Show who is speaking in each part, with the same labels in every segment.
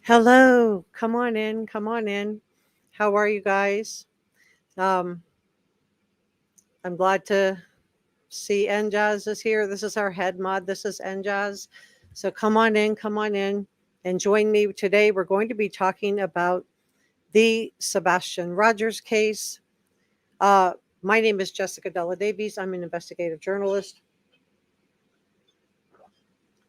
Speaker 1: Hello, come on in, come on in. How are you guys? Um, I'm glad to see NJazz is here. This is our head mod. This is NJazz. So come on in, and join me today. We're going to be talking about the Sebastian Rogers case. My name is Jessica Della Davies. I'm an investigative journalist.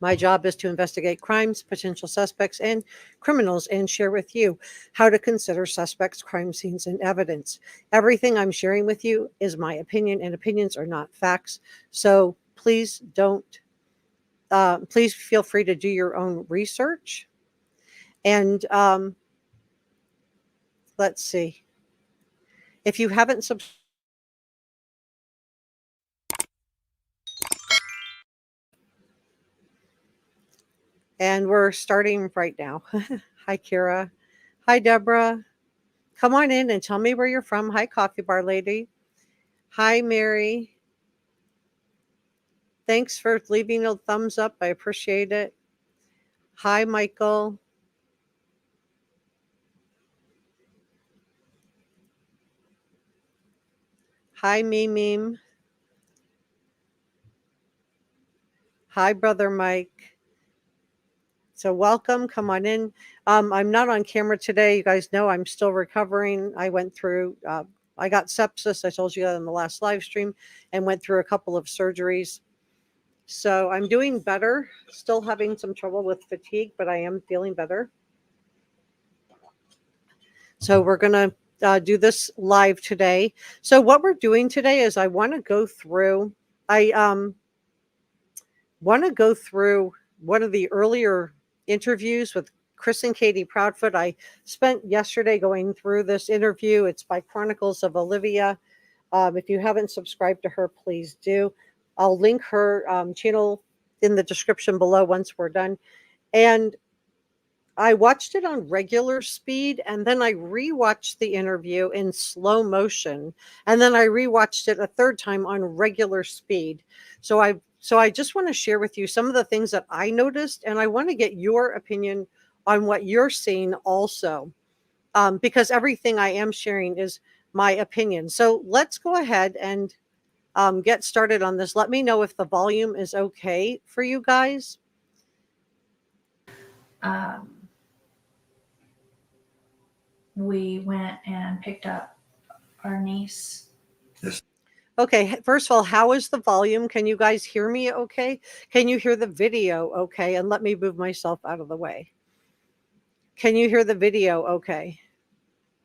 Speaker 1: My job is to investigate crimes, potential suspects, and criminals and share with you how to consider suspects, crime scenes, and evidence. Everything I'm sharing with you is my opinion, and opinions are not facts. So please please feel free to do your own research. And let's see. If you haven't subscribed, and we're starting right now. Hi, Kira. Hi, Deborah. Come on in and tell me where you're from. Hi, Coffee Bar Lady. Hi, Mary. Thanks for leaving a thumbs up. I appreciate it. Hi, Michael. Hi, Meme. Hi, Brother Mike. So welcome. Come on in. I'm not on camera today. You guys know I'm still recovering. I got sepsis. I told you that in the last live stream, and went through a couple of surgeries. So I'm doing better. Still having some trouble with fatigue, but I am feeling better. So we're going to do this live today. So what we're doing today is I want to go through one of the earlier interviews with Chris and Katie Proudfoot. I spent yesterday going through this interview. It's by Chronicles of Olivia. If you haven't subscribed to her, please do. I'll link her channel in the description below once we're done. And I watched it on regular speed, and then I rewatched the interview in slow motion, and then I rewatched it a third time on regular speed. So I just want to share with you some of the things that I noticed, and I want to get your opinion on what you're seeing also, because everything I am sharing is my opinion. So let's go ahead and get started on this. Let me know if the volume is okay for you guys.
Speaker 2: We went and picked up our niece.
Speaker 3: Yes.
Speaker 1: Okay, first of all, how is the volume? Can you guys hear me okay? Can you hear the video okay? And let me move myself out of the way. Can you hear the video okay?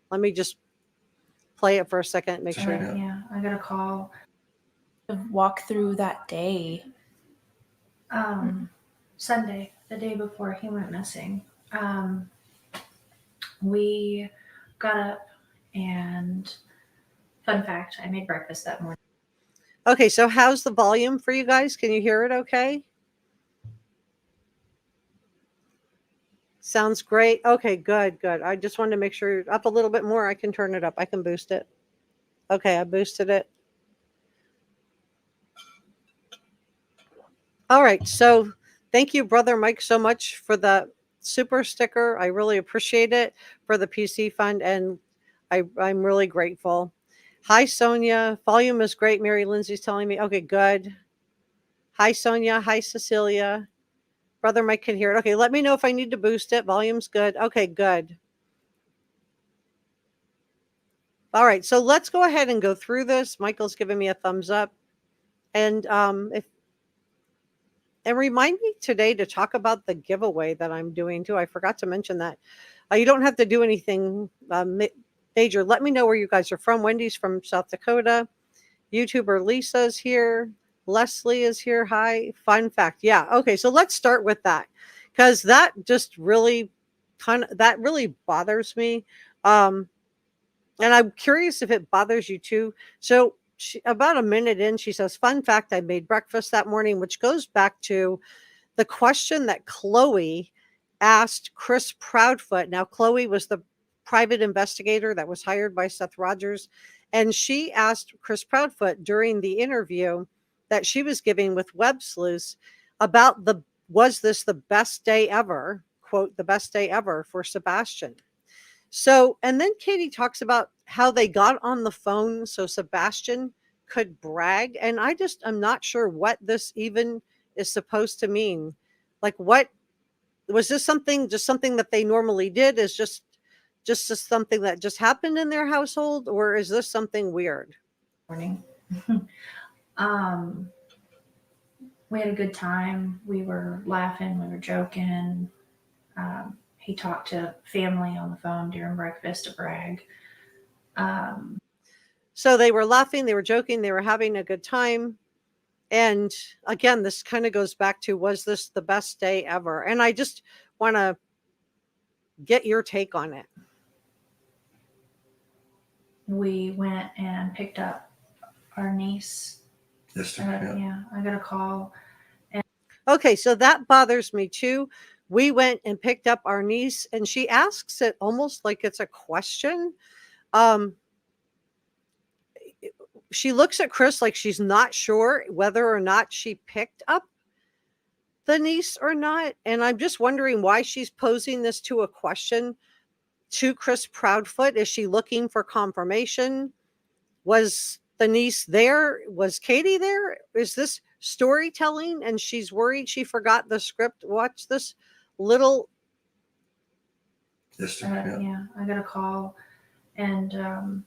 Speaker 1: Let me just play it for a second, make sure.
Speaker 2: Yeah, I got a call to walk through that day. Sunday, the day before he went missing. We got up and, fun fact, I made breakfast that morning.
Speaker 1: Okay, so how's the volume for you guys? Can you hear it okay? Sounds great. Okay, good. I just wanted to make sure you're up a little bit more. I can turn it up. I can boost it. Okay, I boosted it. All right, so thank you, Brother Mike, so much for the super sticker. I really appreciate it, for the PC fund, and I'm really grateful. Hi, Sonia. Volume is great. Mary Lindsay's telling me. Okay, good. Hi, Sonia. Hi, Cecilia. Brother Mike can hear it. Okay, let me know if I need to boost it. Volume's good. Okay, good. All right, so let's go ahead and go through this. Michael's giving me a thumbs up. And remind me today to talk about the giveaway that I'm doing too. I forgot to mention that. You don't have to do anything major. Let me know where you guys are from. Wendy's from South Dakota. YouTuber Lisa's here. Leslie is here. Hi. Fun fact. Yeah. Okay. So let's start with that, because that just really really bothers me. And I'm curious if it bothers you too. So about a minute in, she says, fun fact, I made breakfast that morning, which goes back to the question that Chloe asked Chris Proudfoot. Now, Chloe was the private investigator that was hired by Seth Rogers, and she asked Chris Proudfoot during the interview that she was giving with Web Sleuths about was this the best day ever? ? quote, the best day ever for Sebastian. So, and then Katie talks about how they got on the phone so Sebastian could brag. And I'm not sure what this even is supposed to mean. Like, what was this just something that they normally did? Is just something that just happened in their household, or is this something weird?
Speaker 2: Morning. um, we had a good time. We were laughing. We were joking. He talked to family on the phone during breakfast to brag.
Speaker 1: So they were laughing, they were joking, they were having a good time. And again, this kind of goes back to, was this the best day ever? And I just want to get your take on it.
Speaker 2: We went and picked up our niece. Yeah, I got a call.
Speaker 1: Okay, so that bothers me too. We went and picked up our niece, and she asks it almost like it's a question. She looks at Chris like she's not sure whether or not she picked up the niece or not. And I'm just wondering why she's posing this to a question to Chris Proudfoot. Is she looking for confirmation? Was the niece there? Was Katie there? Is this storytelling and she's worried she forgot the script? Watch this little.
Speaker 2: Yeah, I got a call and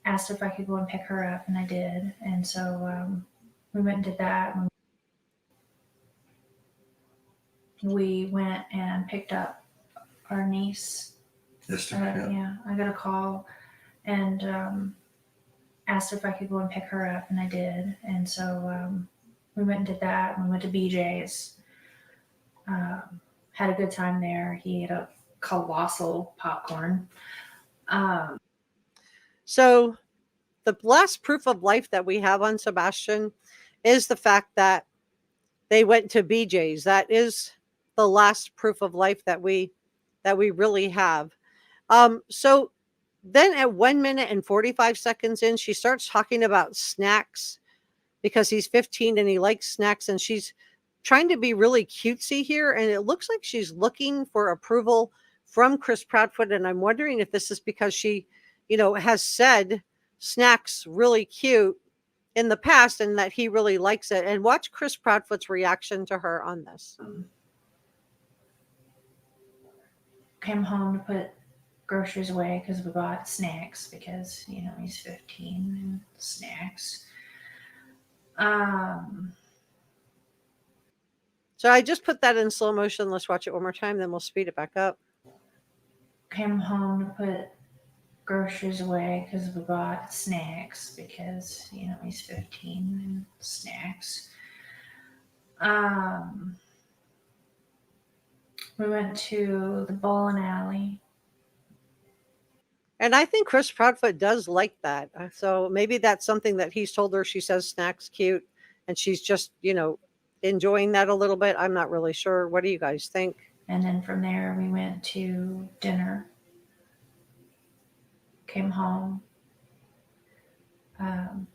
Speaker 2: asked if I could go and pick her up, and I did. And so we went and did that. We went and picked up our niece. Yeah, I got a call and asked if I could go and pick her up, and I did. And so we went and did that. We went to BJ's. Had a good time there. He ate a colossal popcorn.
Speaker 1: So the last proof of life that we have on Sebastian is the fact that they went to BJ's. That is the last proof of life that we really have. So then at 1 minute and 45 seconds in, she starts talking about snacks because he's 15 and he likes snacks, and she's trying to be really cutesy here. And it looks like she's looking for approval from Chris Proudfoot. And I'm wondering if this is because she, has said snacks really cute in the past and that he really likes it. And watch Chris Proudfoot's reaction to her on this.
Speaker 2: Came home to put groceries away because we bought snacks because, he's 15 and snacks.
Speaker 1: So I just put that in slow motion. Let's watch it one more time, then we'll speed it back up.
Speaker 2: Came home to put groceries away because we bought snacks because, he's 15 and snacks. We went to the bowling alley.
Speaker 1: And I think Chris Proudfoot does like that. So maybe that's something that he's told her. She says snacks cute and she's just, enjoying that a little bit. I'm not really sure. What do you guys think?
Speaker 2: And then from there we went to dinner. Came home.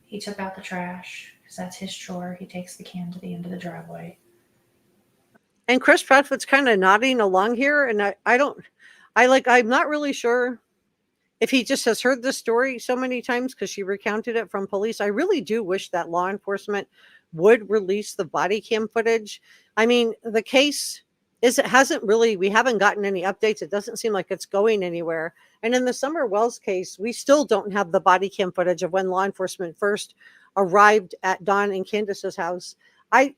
Speaker 2: He took out the trash because that's his chore. He takes the can to the end of the driveway.
Speaker 1: And Chris Proudfoot's kind of nodding along here. And I'm not really sure if he just has heard this story so many times because she recounted it from police. I really do wish that law enforcement would release the body cam footage. I mean, the case we haven't gotten any updates. It doesn't seem like it's going anywhere. And in the Summer Wells case, we still don't have the body cam footage of when law enforcement first arrived at Don and Candace's house. I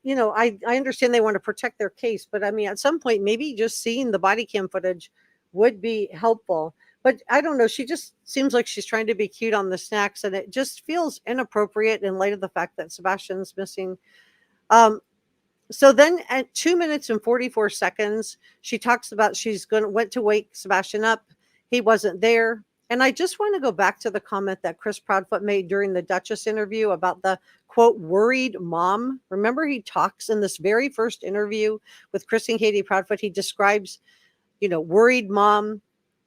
Speaker 1: understand they want to protect their case, but I mean, at some point, maybe just seeing the body cam footage would be helpful. But I don't know. She just seems like she's trying to be cute on the snacks, and it just feels inappropriate in light of the fact that Sebastian's missing. So then at 2 minutes and 44 seconds, she talks about went to wake Sebastian up. He wasn't there. And I just want to go back to the comment that Chris Proudfoot made during the Duchess interview about the quote, worried mom. Remember, he talks in this very first interview with Chris and Katie Proudfoot. He describes, worried mom.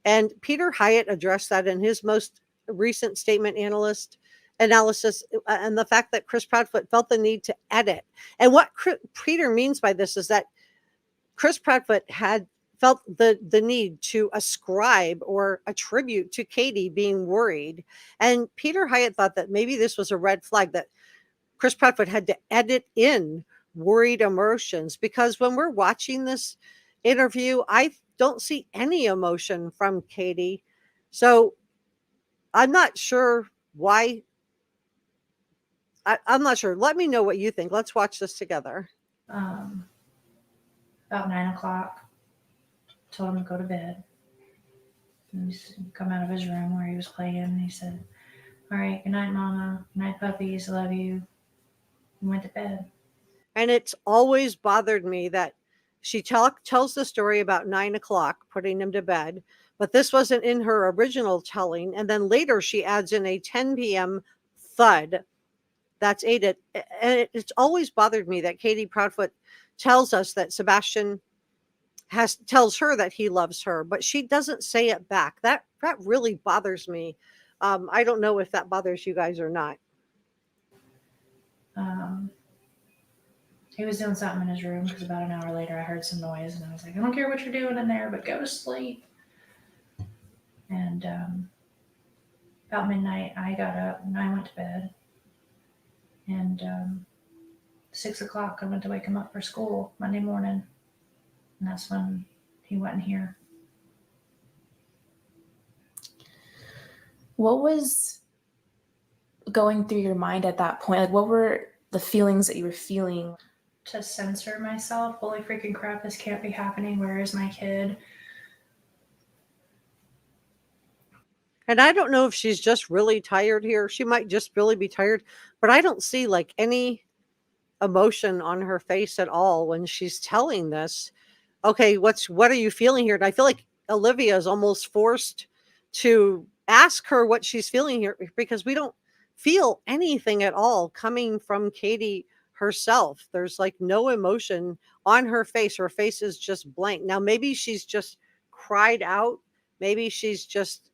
Speaker 1: And Peter Hyatt addressed that in his most recent statement analysis, and the fact that Chris Proudfoot felt the need to edit. And what Peter means by this is that Chris Proudfoot had felt the need to ascribe or attribute to Katie being worried. And Peter Hyatt thought that maybe this was a red flag, that Chris Proudfoot had to edit in worried emotions, because when we're watching this interview, I don't see any emotion from Katie. So I'm not sure why. I'm not sure. Let me know what you think. Let's watch this together.
Speaker 2: About 9 o'clock, told him to go to bed. And he's come out of his room where he was playing, and he said, "All right, good night, Mama. Good night, puppies. Love you." And went to bed.
Speaker 1: And it's always bothered me that she tells the story about 9 o'clock, putting him to bed, but this wasn't in her original telling. And then later she adds in a 10 p.m. thud. That's 8. And it's always bothered me that Katie Proudfoot tells us that Sebastian tells her that he loves her, but she doesn't say it back. That really bothers me. I don't know if that bothers you guys or not.
Speaker 2: He was doing something in his room because about an hour later I heard some noise, and I was like, "I don't care what you're doing in there, but go to sleep." And about midnight I got up and I went to bed. And 6 o'clock I went to wake him up for school Monday morning, and that's when he wasn't here.
Speaker 3: What was going through your mind at that point? Like, what were the feelings that you were feeling?
Speaker 2: To censor myself. Holy freaking crap, this can't be happening. Where is my kid?
Speaker 1: And I don't know if she's just really tired here. She might just really be tired, but I don't see like any emotion on her face at all when she's telling this. Okay, what are you feeling here? And I feel like Olivia is almost forced to ask her what she's feeling here, because we don't feel anything at all coming from Katie herself. There's like no emotion on her face. Her face is just blank. Now, maybe she's just cried out. Maybe she's just,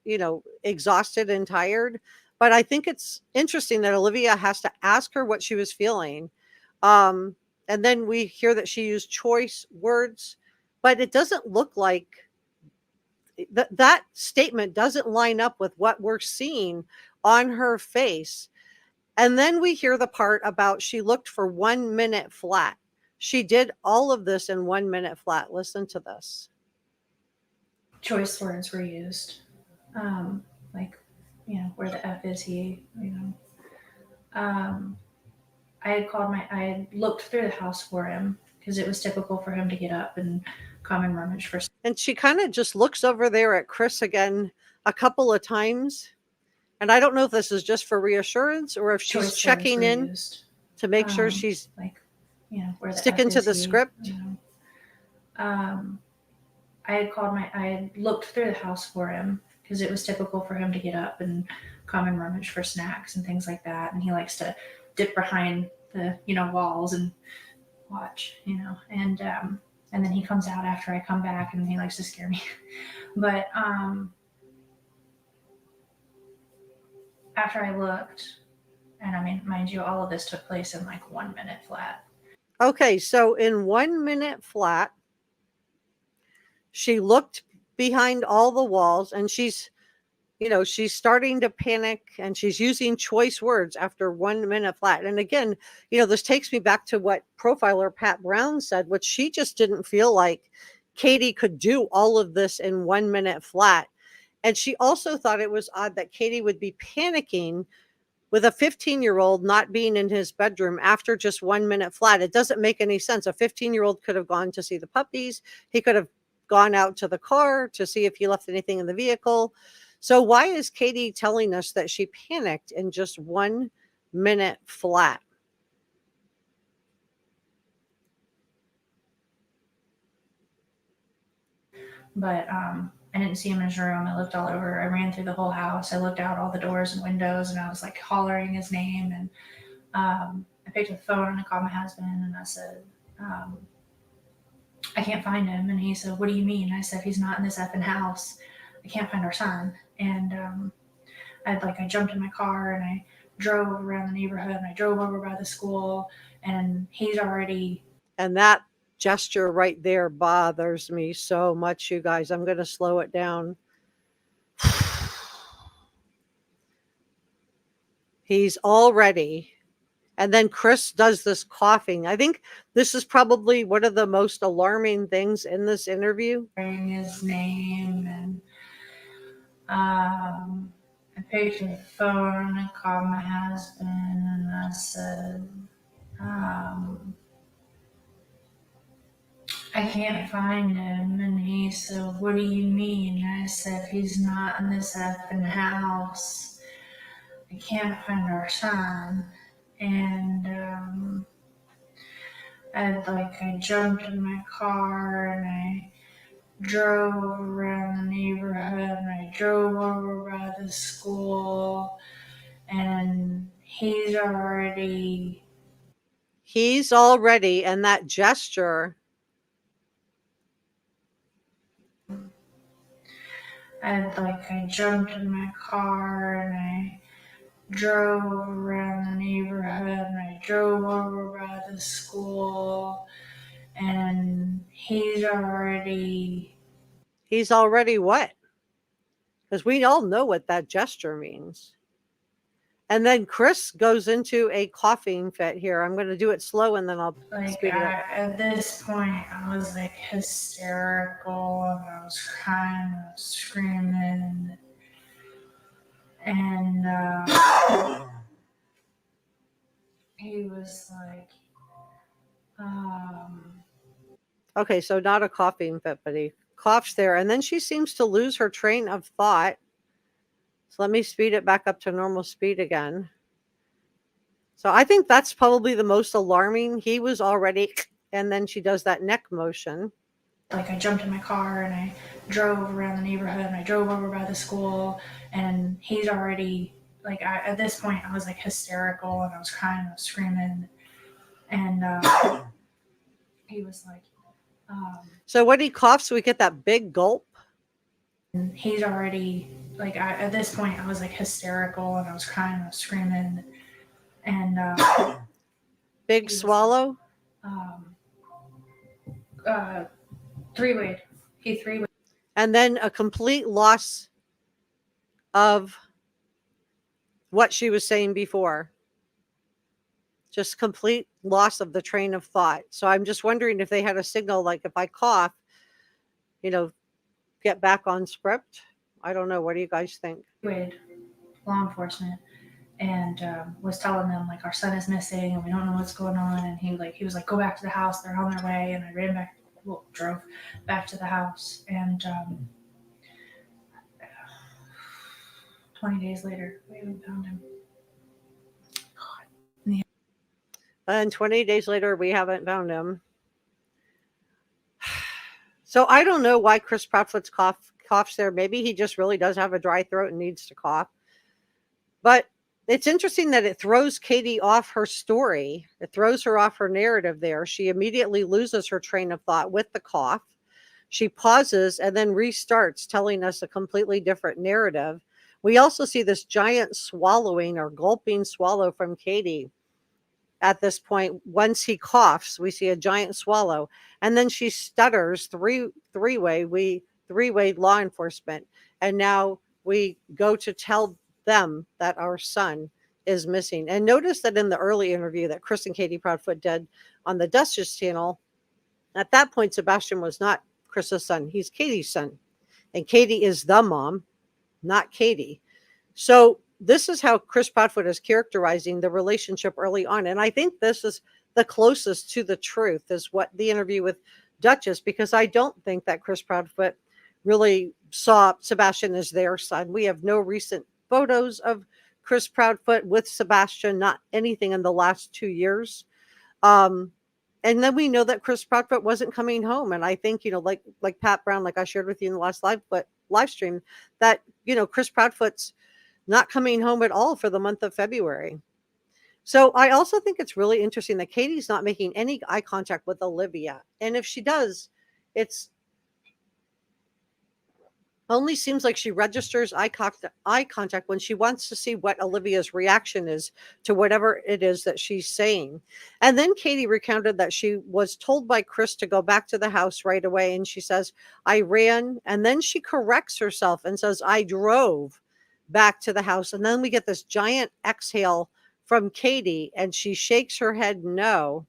Speaker 1: exhausted and tired. But I think it's interesting that Olivia has to ask her what she was feeling. And then we hear that she used choice words, but it doesn't look like that statement doesn't line up with what we're seeing on her face. And then we hear the part about she looked for 1 minute flat. She did all of this in 1 minute flat. Listen to this.
Speaker 2: Choice words were used. Like, where the F is he, I had looked through the house for him because it was typical for him to get up and come and rummage for.
Speaker 1: And she kind of just looks over there at Chris again a couple of times. And I don't know if this is just for reassurance or if she's checking in to make sure she's
Speaker 2: where the
Speaker 1: sticking
Speaker 2: F
Speaker 1: to
Speaker 2: is
Speaker 1: the
Speaker 2: he,
Speaker 1: script.
Speaker 2: I had looked through the house for him because it was typical for him to get up and come and rummage for snacks and things like that. And he likes to dip behind the, walls and watch, and then he comes out after I come back and he likes to scare me. But after I looked, and I mean, mind you, all of this took place in like 1 minute flat.
Speaker 1: Okay, so in 1 minute flat, she looked behind all the walls, and she's starting to panic, and she's using choice words after 1 minute flat. And again, this takes me back to what profiler Pat Brown said, which she just didn't feel like Katie could do all of this in 1 minute flat. And she also thought it was odd that Katie would be panicking with a 15-year-old not being in his bedroom after just 1 minute flat. It doesn't make any sense. A 15-year-old could have gone to see the puppies. He could have gone out to the car to see if he left anything in the vehicle. So why is Katie telling us that she panicked in just 1 minute flat?
Speaker 2: But I didn't see him in his room. I looked all over. I ran through the whole house. I looked out all the doors and windows, and I was like hollering his name. And I picked up the phone and I called my husband, and I said, I can't find him. And he said, "What do you mean?" I said, "He's not in this effing house. I can't find our son." And I jumped in my car and I drove around the neighborhood, and I drove over by the school, and he's already.
Speaker 1: And that gesture right there bothers me so much, you guys. I'm going to slow it down. He's all ready. And then Chris does this coughing. I think this is probably one of the most alarming things in this interview.
Speaker 2: His name, and I picked up the phone and called my husband, and I said, I can't find him. And he said, what do you mean? I said, he's not in this effing house. I can't find our son. And I jumped in my car and I drove around the neighborhood and I drove over by the school, and he's already,
Speaker 1: and that gesture.
Speaker 2: I jumped in my car and I drove around the neighborhood and I drove over by the school, and he's already
Speaker 1: What? Because we all know what that gesture means. And then Chris goes into a coughing fit here. I'm going to do it slow and then I'll speed it up.
Speaker 2: At this point I was hysterical and I was crying, I was screaming, and he was like,
Speaker 1: Okay, so not a coughing fit, but he coughs there. And then she seems to lose her train of thought. So let me speed it back up to normal speed again. So I think that's probably the most alarming. He was already, and then she does that neck motion.
Speaker 2: I jumped in my car and I drove around the neighborhood and I drove over by the school, and he's already at this point I was hysterical and I was crying, I was screaming, and he was like,
Speaker 1: so when he coughs, we get that big gulp.
Speaker 2: and he's already at this point I was hysterical and I was crying, I was screaming, and
Speaker 1: big swallow.
Speaker 2: Three-way. He three-way.
Speaker 1: And then a complete loss of what she was saying before. Just complete loss of the train of thought. So I'm just wondering if they had a signal, like if I cough, get back on script. I don't know. What do you guys think?
Speaker 2: Law enforcement, and was telling them our son is missing and we don't know what's going on. And he was like, go back to the house. They're on their way. And I drove back to the house, and 20 days later we haven't found him.
Speaker 1: And 20 days later, we haven't found him. So I don't know why Chris Proudfoot's coughs there. Maybe he just really does have a dry throat and needs to cough. But it's interesting that it throws Katie off her story. It throws her off her narrative there. She immediately loses her train of thought with the cough. She pauses and then restarts, telling us a completely different narrative. We also see this giant swallowing or gulping swallow from Katie. At this point, once he coughs, we see a giant swallow, and then she stutters three-way law enforcement, and now we go to tell them that our son is missing. And notice that in the early interview that Chris and Katie Proudfoot did on the Duchess channel, at that point Sebastian was not Chris's son, he's Katie's son, and Katie is the mom, not Katie. So this is how Chris Proudfoot is characterizing the relationship early on. And I think this is the closest to the truth, is what the interview with Duchess, because I don't think that Chris Proudfoot really saw Sebastian as their son. We have no recent photos of Chris Proudfoot with Sebastian, not anything in the last 2 years. And then we know that Chris Proudfoot wasn't coming home. And I think, like Pat Brown, like I shared with you in the last live stream, that, Chris Proudfoot's not coming home at all for the month of February. So I also think it's really interesting that Katie's not making any eye contact with Olivia. And if she does, it's Only seems like she registers eye contact when she wants to see what Olivia's reaction is to whatever it is that she's saying. And then Katie recounted that she was told by Chris to go back to the house right away. And she says, I ran. And then she corrects herself and says, I drove back to the house. And then we get this giant exhale from Katie, and she shakes her head no.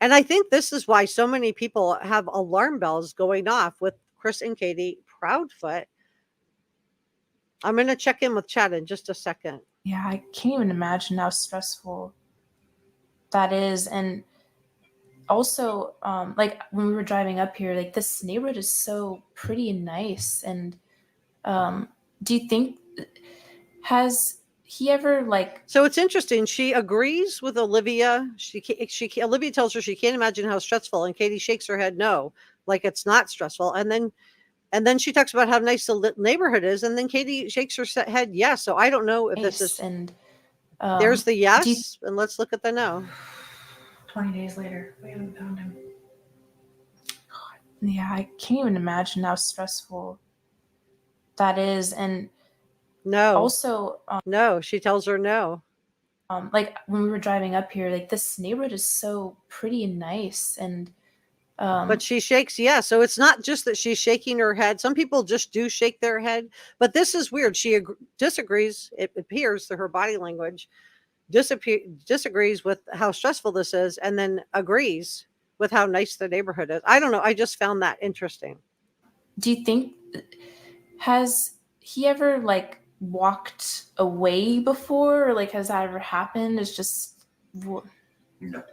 Speaker 1: And I think this is why so many people have alarm bells going off with Chris and Katie Proudfoot. I'm going to check in with Chad in just a second.
Speaker 3: Yeah, I can't even imagine how stressful that is. And also, like when we were driving up here, like this neighborhood is so pretty and nice. And do you think, has he ever like...
Speaker 1: So it's interesting. She agrees with Olivia. Olivia tells her she can't imagine how stressful, and Katie shakes her head no, like it's not stressful. And then she talks about how nice the neighborhood is, and then Katie shakes her head yes. So I don't know if this is.
Speaker 3: And
Speaker 1: there's the yes, and let's look at the no.
Speaker 2: 20 days later, we haven't found him.
Speaker 3: Yeah, I can't even imagine how stressful that is. And
Speaker 1: no,
Speaker 3: also,
Speaker 1: no, she tells her no.
Speaker 3: Like when we were driving up here, like this neighborhood is so pretty and nice. And
Speaker 1: but she shakes yes. So it's not just that she's shaking her head. Some people just do shake their head, but this is weird. She disagrees. It appears through her body language, disagrees with how stressful this is, and then agrees with how nice the neighborhood is. I don't know. I just found that interesting.
Speaker 3: Do you think, has he ever like walked away before, or like has that ever happened? It's just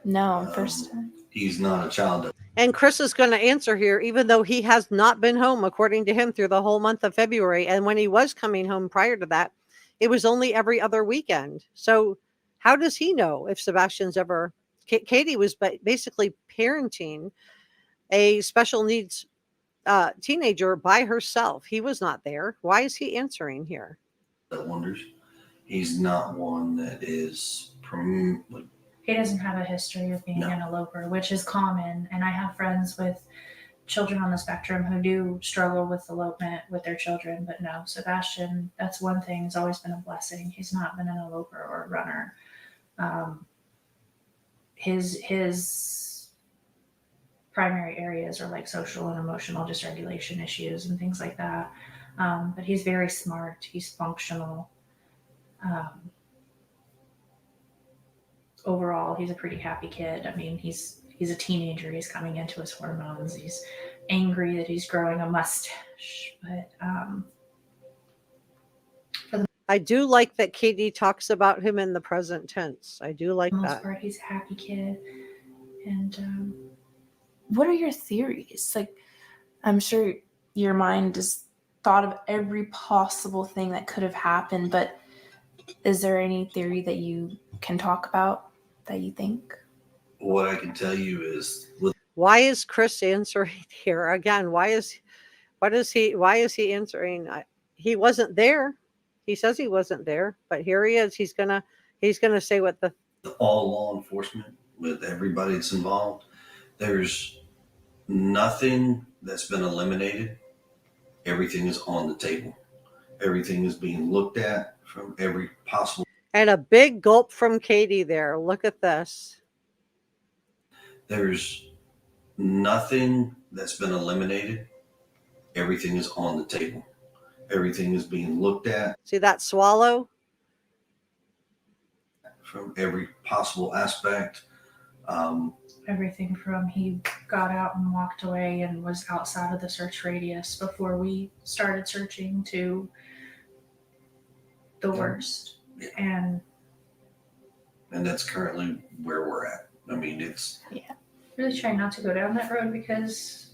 Speaker 3: no, first time.
Speaker 4: He's not a child.
Speaker 1: And Chris is going to answer here, even though he has not been home, according to him, through the whole month of February. And when he was coming home prior to that, it was only every other weekend. So how does he know if Sebastian's ever... Katie was basically parenting a special needs teenager by herself. He was not there. Why is he answering here?
Speaker 4: That wonders. He's not one that is
Speaker 2: He doesn't have a history of being an eloper, which is common. And I have friends with children on the spectrum who do struggle with elopement with their children. But no, Sebastian, that's one thing. It's always been a blessing. He's not been an eloper or a runner. His primary areas are like social and emotional dysregulation issues and things like that. But he's very smart. He's functional. Overall, he's a pretty happy kid. I mean, he's a teenager. He's coming into his hormones. He's angry that he's growing a mustache. But
Speaker 1: I do like that Katie talks about him in the present tense. I do like
Speaker 2: for the most
Speaker 1: that.
Speaker 2: part, he's a happy kid. And
Speaker 3: what are your theories? Like, I'm sure your mind has thought of every possible thing that could have happened, but is there any theory that you can talk about that you think?
Speaker 4: What I can tell you is,
Speaker 1: why is Chris answering here again? Why is he answering? He wasn't there. He says he wasn't there, but here he is. He's gonna say what the...
Speaker 4: all law enforcement, with everybody that's involved, there's nothing that's been eliminated. Everything is on the table. Everything is being looked at from every possible...
Speaker 1: And a big gulp from Katie there. Look at this.
Speaker 4: There's nothing that's been eliminated. Everything is on the table. Everything is being looked at.
Speaker 1: See that swallow?
Speaker 4: From every possible aspect.
Speaker 2: everything from he got out and walked away and was outside of the search radius before we started searching to the worst. And
Speaker 4: that's currently where we're at. I mean, it's...
Speaker 2: Yeah. Really trying not to go down that road because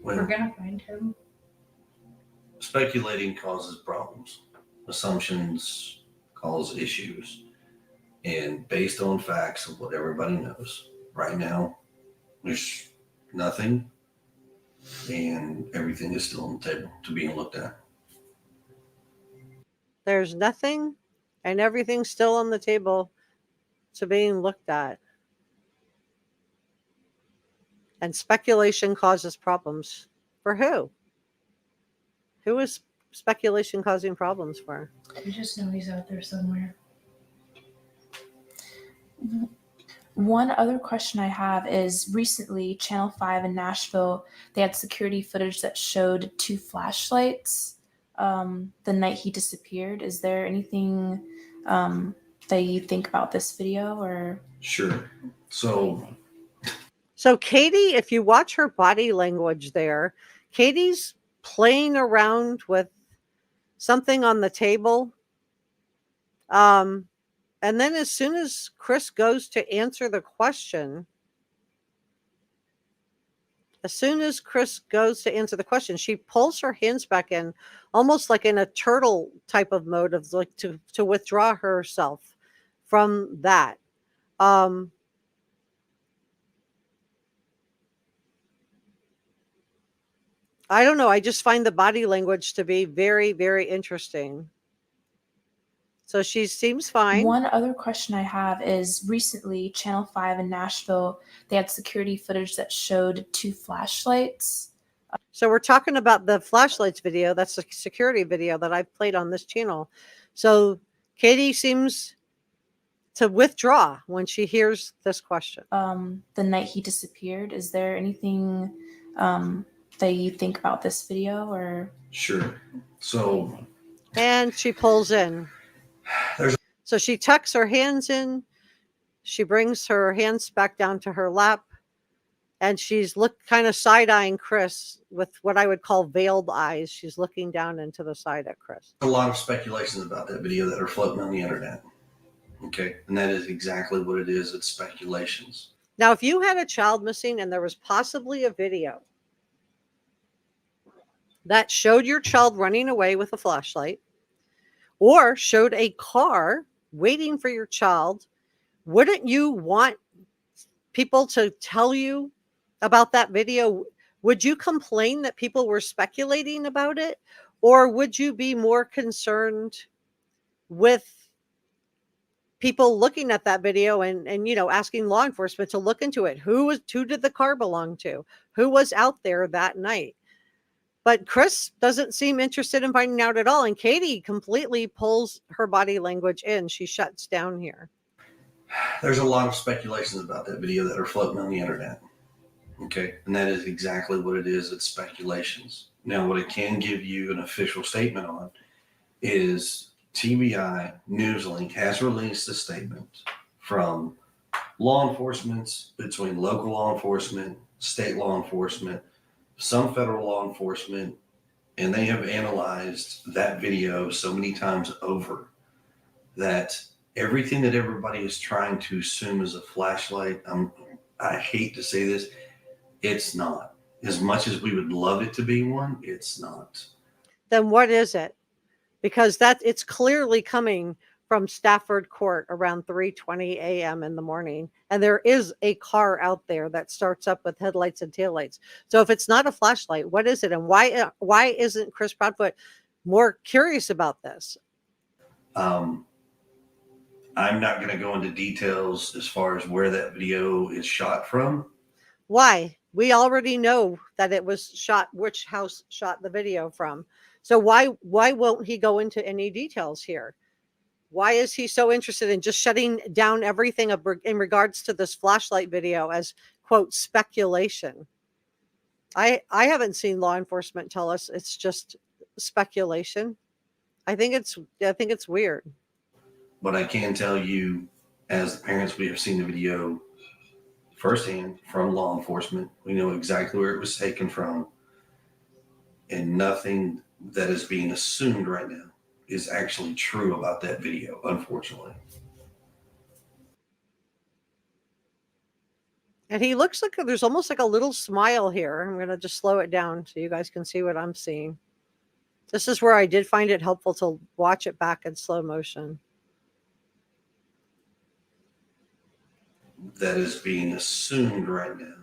Speaker 2: we're going to find him.
Speaker 4: Speculating causes problems. Assumptions cause issues. And based on facts of what everybody knows, right now, there's nothing, and everything is still on the table to being looked at.
Speaker 1: There's nothing, and everything's still on the table to being looked at. And speculation causes problems. For who? Who is speculation causing problems for?
Speaker 2: You just know he's out there somewhere.
Speaker 3: One other question I have is recently Channel 5 in Nashville, they had security footage that showed 2 flashlights the night he disappeared. Is there anything that you think about this video or?
Speaker 4: Sure. So
Speaker 1: Katie, if you watch her body language there, Katie's playing around with something on the table. And then as soon as Chris goes to answer the question, she pulls her hands back in, almost like in a turtle type of mode of like to withdraw herself from that. I don't know. I just find the body language to be very, very interesting. So she seems fine.
Speaker 3: One other question I have is recently Channel 5 in Nashville, they had security footage that showed 2 flashlights.
Speaker 1: So we're talking about the flashlights video. That's the security video that I've played on this channel. So Katie seems to withdraw when she hears this question.
Speaker 3: The night he disappeared. Is there anything that you think about this video or?
Speaker 4: Sure. So.
Speaker 1: And she pulls in. So she tucks her hands in. She brings her hands back down to her lap. And she's kind of side-eyeing Chris with what I would call veiled eyes. She's looking down into the side at Chris.
Speaker 4: A lot of speculations about that video that are floating on the internet. Okay. And that is exactly what it is. It's speculations.
Speaker 1: Now, if you had a child missing and there was possibly a video that showed your child running away with a flashlight or showed a car waiting for your child, wouldn't you want people to tell you about that video? Would you complain that people were speculating about it? Or would you be more concerned with people looking at that video and asking law enforcement to look into it? Who did the car belong to? Who was out there that night? But Chris doesn't seem interested in finding out at all. And Katie completely pulls her body language in. She shuts down here.
Speaker 4: There's a lot of speculations about that video that are floating on the internet. Okay. And that is exactly what it is. It's speculations. Now, what it can give you an official statement on is TBI Newslink has released a statement from law enforcement, between local law enforcement, state law enforcement, some federal law enforcement, and they have analyzed that video so many times over that everything that everybody is trying to assume is a flashlight, I hate to say this, it's not. As much as we would love it to be one, it's not.
Speaker 1: Then what is it? Because it's clearly coming from Stafford Court around 3:20 a.m. in the morning. And there is a car out there that starts up with headlights and taillights. So if it's not a flashlight, what is it? And why isn't Chris Proudfoot more curious about this?
Speaker 4: I'm not going to go into details as far as where that video is shot from.
Speaker 1: Why? We already know that it was shot, which house shot the video from. So why won't he go into any details here? Why is he so interested in just shutting down everything in regards to this flashlight video as, quote, speculation? I haven't seen law enforcement tell us it's just speculation. I think it's weird.
Speaker 4: But I can tell you, as the parents, we have seen the video firsthand from law enforcement. We know exactly where it was taken from. And nothing that is being assumed right now is actually true about that video, unfortunately.
Speaker 1: And he looks like there's almost like a little smile here. I'm going to just slow it down so you guys can see what I'm seeing. This is where I did find it helpful to watch it back in slow motion.
Speaker 4: That is being assumed right now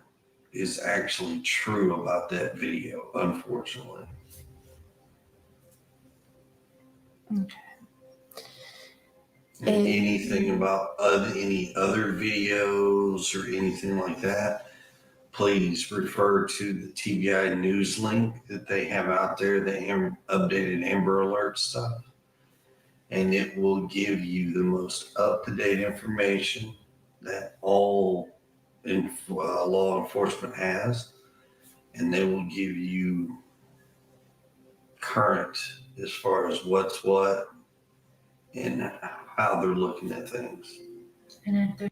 Speaker 4: is actually true about that video, unfortunately.
Speaker 3: Okay.
Speaker 4: And anything about any other videos or anything like that, please refer to the TBI news link that they have out there, the updated Amber Alert stuff. And it will give you the most up-to-date information that all law enforcement has. And they will give you current as far as what's what and how they're looking at things.
Speaker 2: And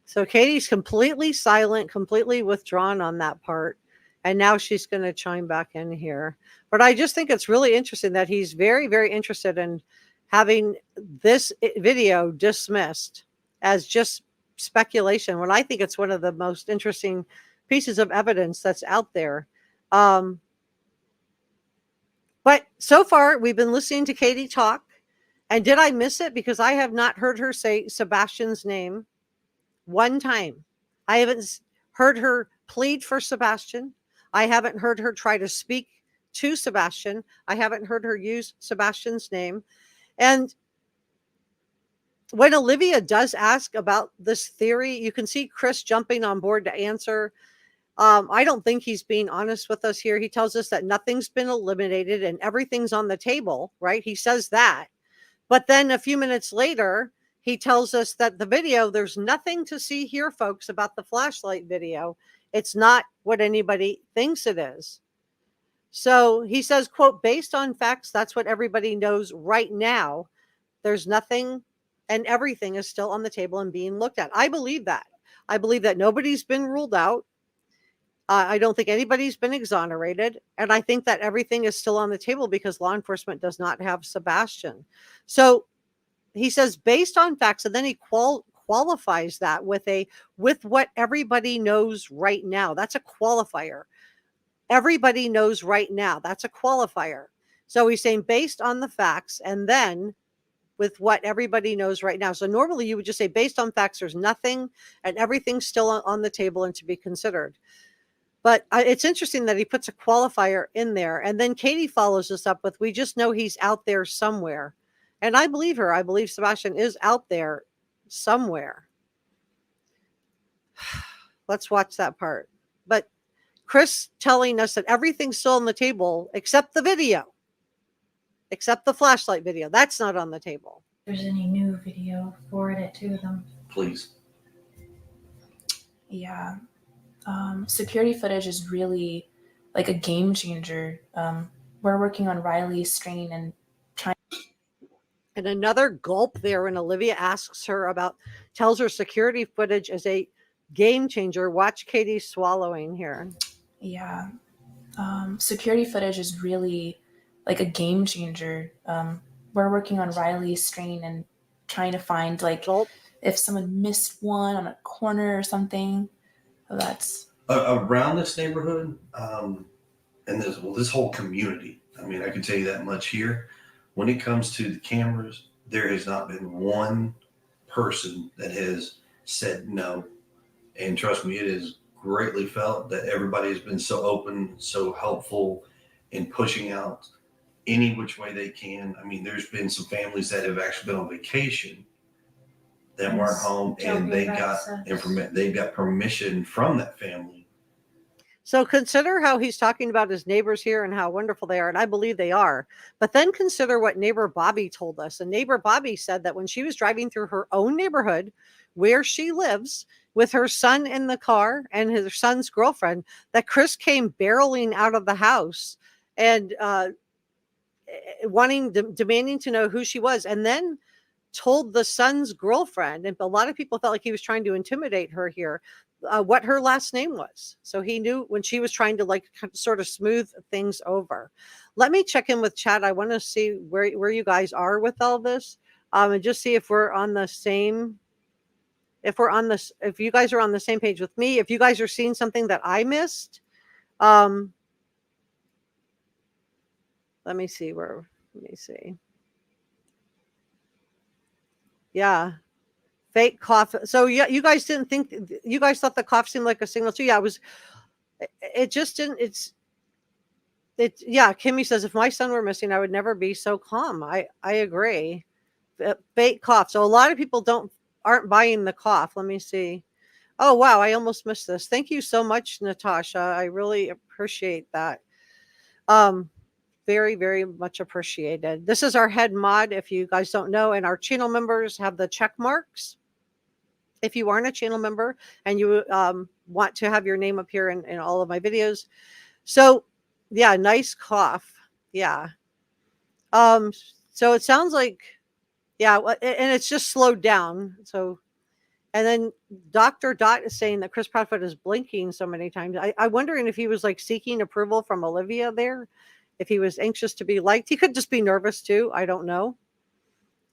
Speaker 1: So Katie's completely silent, completely withdrawn on that part. And now she's going to chime back in here. But I just think it's really interesting that he's very, very interested in having this video dismissed as just speculation, when I think it's one of the most interesting pieces of evidence that's out there. But so far, we've been listening to Katie talk. And did I miss it? Because I have not heard her say Sebastian's name one time. I haven't heard her plead for Sebastian. I haven't heard her try to speak to Sebastian. I haven't heard her use Sebastian's name. And when Olivia does ask about this theory, you can see Chris jumping on board to answer. I don't think he's being honest with us here. He tells us that nothing's been eliminated and everything's on the table, right? He says that. But then a few minutes later, he tells us that the video, there's nothing to see here, folks, about the flashlight video. It's not what anybody thinks it is. So he says, quote, based on facts, that's what everybody knows right now. There's nothing and everything is still on the table and being looked at. I believe that. I believe that nobody's been ruled out. I don't think anybody's been exonerated. And I think that everything is still on the table because law enforcement does not have Sebastian. So he says, based on facts, and then he qualifies that with what everybody knows right now. That's a qualifier. Everybody knows right now. That's a qualifier. So he's saying based on the facts, and then with what everybody knows right now. So normally you would just say based on facts, there's nothing and everything's still on the table and to be considered. But it's interesting that he puts a qualifier in there. And then Katie follows this up with, we just know he's out there somewhere. And I believe her. I believe Sebastian is out there somewhere. Let's watch that part. But Chris telling us that everything's still on the table except the video, except the flashlight video. That's not on the table.
Speaker 2: if there's any new video, forward it to them.
Speaker 4: Please.
Speaker 3: Yeah. Security footage is really like a game changer. We're working on Riley's strain and trying.
Speaker 1: And another gulp there when Olivia tells her security footage is a game changer. Watch Katie swallowing here.
Speaker 3: Yeah. Security footage is really like a game changer. We're working on Riley's strain and trying to find like
Speaker 1: Gulp.
Speaker 3: if someone missed one on a corner or something. That's
Speaker 4: around this neighborhood, and this whole community. I mean, I can tell you that much here. When it comes to the cameras, there has not been one person that has said no. And trust me, it is greatly felt that everybody has been so open, so helpful in pushing out any which way they can. I mean, there's been some families that have actually been on vacation that weren't home, and they got they got permission from that family.
Speaker 1: So consider how he's talking about his neighbors here and how wonderful they are. And I believe they are. But then consider what neighbor Bobby told us. And neighbor Bobby said that when she was driving through her own neighborhood where she lives with her son in the car and his son's girlfriend, that Chris came barreling out of the house and demanding to know who she was. And then told the son's girlfriend, and a lot of people felt like he was trying to intimidate her here, what her last name was. So he knew when she was trying to like sort of smooth things over. Let me check in with chat. I want to see where you guys are with all this, and just see if we're on the same. If you guys are on the same page with me, if you guys are seeing something that I missed. Let me see. Yeah. Fake cough. So yeah, you guys thought the cough seemed like a signal too. Yeah, it just didn't. Yeah. Kimmy says, if my son were missing, I would never be so calm. I agree. Fake cough. So a lot of people aren't buying the cough. Let me see. Oh, wow. I almost missed this. Thank you so much, Natasha. I really appreciate that. Um, very, very much appreciated. This is our head mod, if you guys don't know, and our channel members have the check marks. If you aren't a channel member and you want to have your name appear in all of my videos. So, yeah, nice cough. Yeah. Um, so it sounds like, yeah, and it's just slowed down. So, and then Dr. Dot is saying that Chris Proudfoot is blinking so many times. I'm wondering if he was like seeking approval from Olivia there, if he was anxious to be liked. He could just be nervous too. I don't know.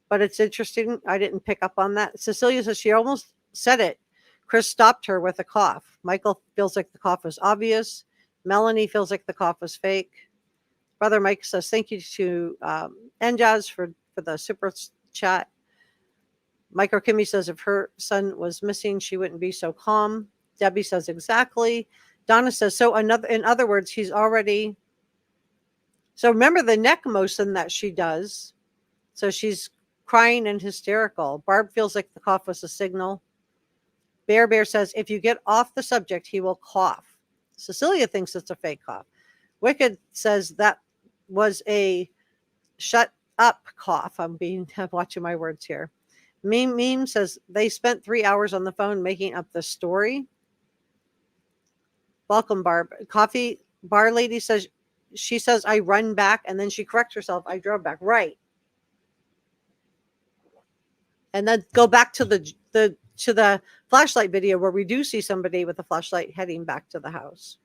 Speaker 1: But it's interesting. I didn't pick up on that. Cecilia says she almost said it. Chris stopped her with a cough. Michael feels like the cough was obvious. Melanie feels like the cough was fake. Brother Mike says thank you to Njaz for the super chat. Micro Kimmy says if her son was missing, she wouldn't be so calm. Debbie says exactly. Donna says so. In other words, he's already. So remember the neck motion that she does. So she's crying and hysterical. Barb feels like the cough was a signal. Bear says if you get off the subject, he will cough. Cecilia thinks it's a fake cough. Wicked says that was a shut up cough. I'm watching my words here. Meme says they spent 3 hours on the phone making up the story. Welcome, Barb. Coffee bar lady says she says I run back, and then she corrects herself. I drove back. Right. And then go back to the flashlight video where we do see somebody with a flashlight heading back to the house.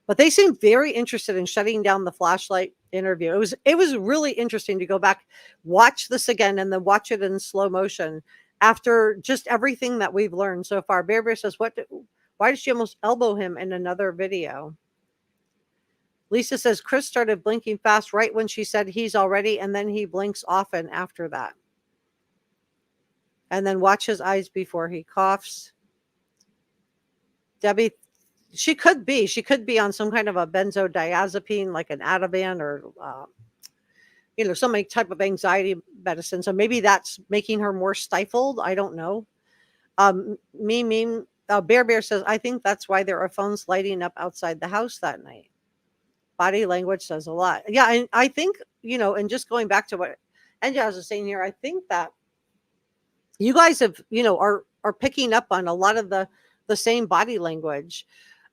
Speaker 1: But they seem very interested in shutting down the flashlight interview. It was really interesting to go back, watch this again, and then watch it in slow motion after just everything that we've learned so far. Bear says, why did she almost elbow him in another video? Lisa says, Chris started blinking fast right when she said he's already, and then he blinks often after that. And then watch his eyes before he coughs. Debbie, she could be on some kind of a benzodiazepine, like an Ativan or, some type of anxiety medicine. So maybe that's making her more stifled. I don't know. Bear says, I think that's why there are phones lighting up outside the house that night. Body language says a lot. Yeah. And I think, and just going back to what Njaz is saying here, I think that you guys have, are picking up on a lot of the same body language.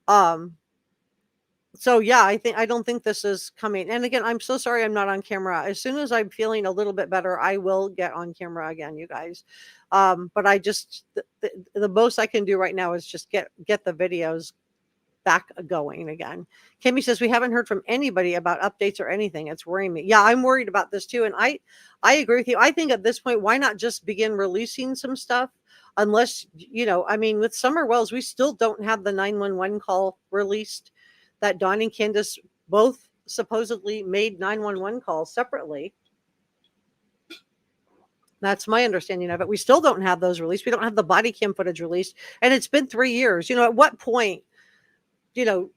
Speaker 1: So yeah, I don't think this is coming. And again, I'm so sorry I'm not on camera. As soon as I'm feeling a little bit better, I will get on camera again, you guys. But I just the most I can do right now is just get the videos back going again. Kimmy says we haven't heard from anybody about updates or anything. It's worrying me. Yeah, I'm worried about this too. And I agree with you. I think at this point, why not just begin releasing some stuff? Unless, with Summer Wells, we still don't have the 911 call released that Dawn and Candace both supposedly made 911 calls separately. That's my understanding of it. We still don't have those released. We don't have the body cam footage released. And it's been 3 years. At what point, do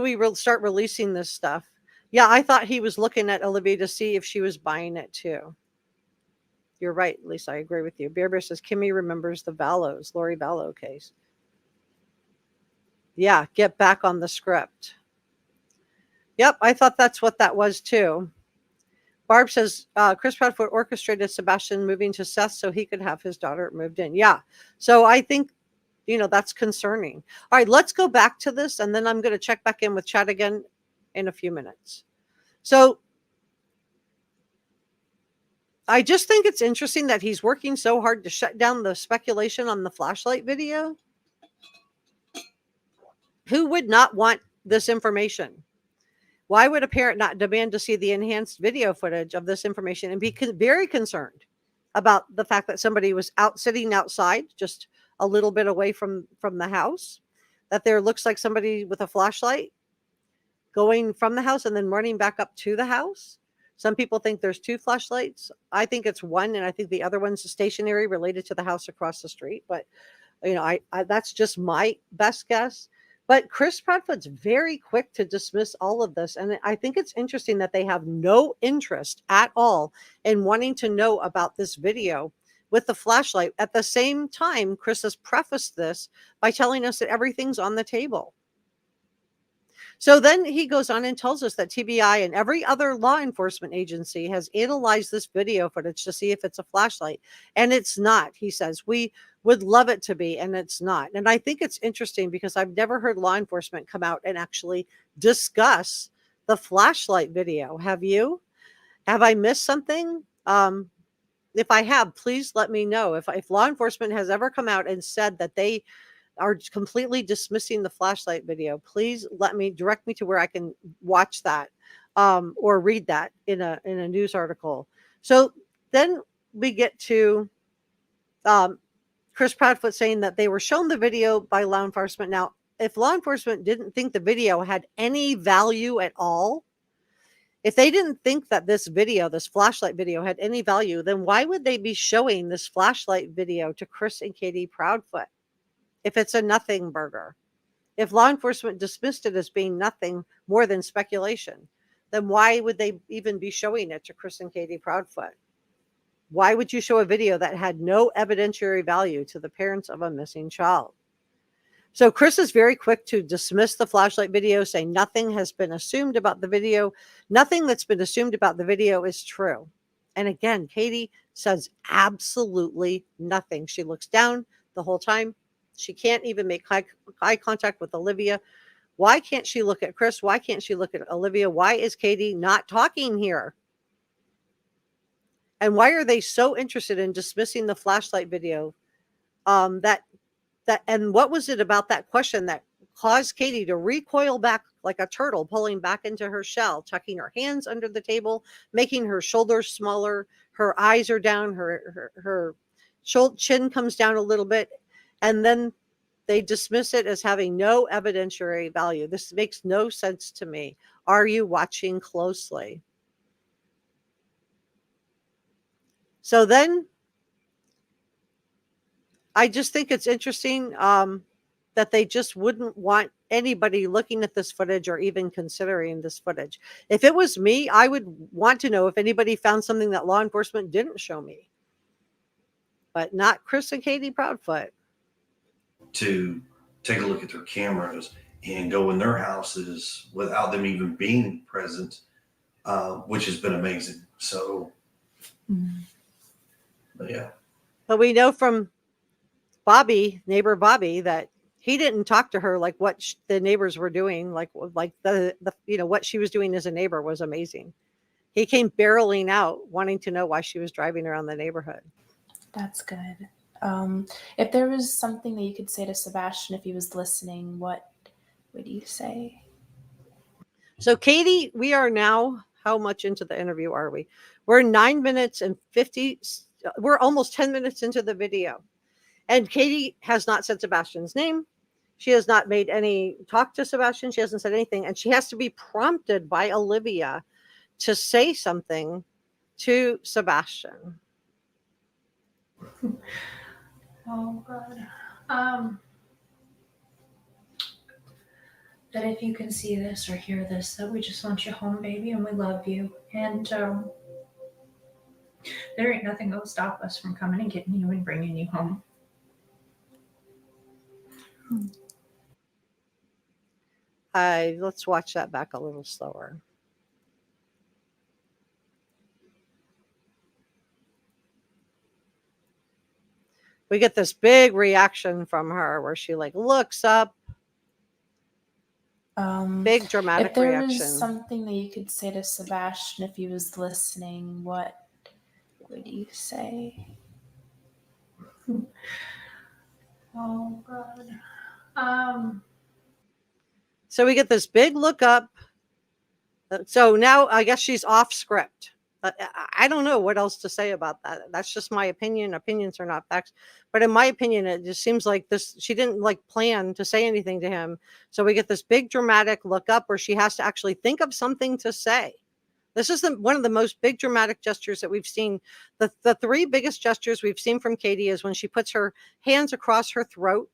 Speaker 1: we start releasing this stuff? Yeah, I thought he was looking at Olivia to see if she was buying it too. You're right, Lisa. I agree with you. Bear says Kimmy remembers the Lori Vallow case. Yeah, get back on the script. Yep, I thought that's what that was too. Barb says Chris Proudfoot orchestrated Sebastian moving to Seth so he could have his daughter moved in. Yeah, so I think, that's concerning. All right, let's go back to this, and then I'm going to check back in with chat again in a few minutes. So I just think it's interesting that he's working so hard to shut down the speculation on the flashlight video. Who would not want this information? Why would a parent not demand to see the enhanced video footage of this information and be very concerned about the fact that somebody was sitting outside, just a little bit away from the house, that there looks like somebody with a flashlight going from the house and then running back up to the house? Some people think there's 2 flashlights. I think it's one, and I think the other one's stationary related to the house across the street. But, I that's just my best guess. But Chris Proudfoot's very quick to dismiss all of this. And I think it's interesting that they have no interest at all in wanting to know about this video with the flashlight. At the same time, Chris has prefaced this by telling us that everything's on the table. So then he goes on and tells us that TBI and every other law enforcement agency has analyzed this video footage to see if it's a flashlight. And it's not. He says, we would love it to be, and it's not. And I think it's interesting because I've never heard law enforcement come out and actually discuss the flashlight video. Have you? Have I missed something? If I have, please let me know. If law enforcement has ever come out and said that they are completely dismissing the flashlight video, please direct me to where I can watch that or read that in a news article. So then we get to Chris Proudfoot saying that they were shown the video by law enforcement. Now, if law enforcement didn't think the video had any value at all, if they didn't think that this flashlight video had any value, then why would they be showing this flashlight video to Chris and Katie Proudfoot? If it's a nothing burger, if law enforcement dismissed it as being nothing more than speculation, then why would they even be showing it to Chris and Katie Proudfoot? Why would you show a video that had no evidentiary value to the parents of a missing child? So Chris is very quick to dismiss the flashlight video, saying nothing has been assumed about the video. Nothing that's been assumed about the video is true. And again, Katie says absolutely nothing. She looks down the whole time. She can't even make eye contact with Olivia. Why can't she look at Chris? Why can't she look at Olivia? Why is Katie not talking here? And why are they so interested in dismissing the flashlight video? And what was it about that question that caused Katie to recoil back like a turtle, pulling back into her shell, tucking her hands under the table, making her shoulders smaller, her eyes are down, her chin comes down a little bit, and then they dismiss it as having no evidentiary value. This makes no sense to me. Are you watching closely? So then I just think it's interesting that they just wouldn't want anybody looking at this footage or even considering this footage. If it was me, I would want to know if anybody found something that law enforcement didn't show me. But not Chris and Katie Proudfoot.
Speaker 4: To take a look at their cameras and go in their houses without them even being present, which has been amazing. So, but yeah.
Speaker 1: But we know from neighbor Bobby, that he didn't talk to her like what the neighbors were doing, like the what she was doing as a neighbor was amazing. He came barreling out wanting to know why she was driving around the neighborhood.
Speaker 3: That's good. If there was something that you could say to Sebastian if he was listening, what would you say?
Speaker 1: So Katie, we are now, how much into the interview are we? We're 9 minutes and 50. We're almost 10 minutes into the video. And Katie has not said Sebastian's name. She has not made any talk to Sebastian. She hasn't said anything. And she has to be prompted by Olivia to say something to Sebastian.
Speaker 2: Oh, God. That if you can see this or hear this, that we just want you home, baby, and we love you. And there ain't nothing that will stop us from coming and getting you and bringing you home.
Speaker 1: Let's watch that back a little slower. We get this big reaction from her where she looks up. Big dramatic
Speaker 3: if there
Speaker 1: reaction.
Speaker 3: was something that you could say to Sebastian if he was listening, what would you say?
Speaker 2: Oh, God.
Speaker 1: So we get this big look up. So now I guess she's off script. I don't know what else to say about that. That's just my opinion. Opinions are not facts. But in my opinion, it just seems like she didn't plan to say anything to him. So we get this big dramatic look up where she has to actually think of something to say. This is one of the most big dramatic gestures that we've seen. The three biggest gestures we've seen from Katie is when she puts her hands across her throat.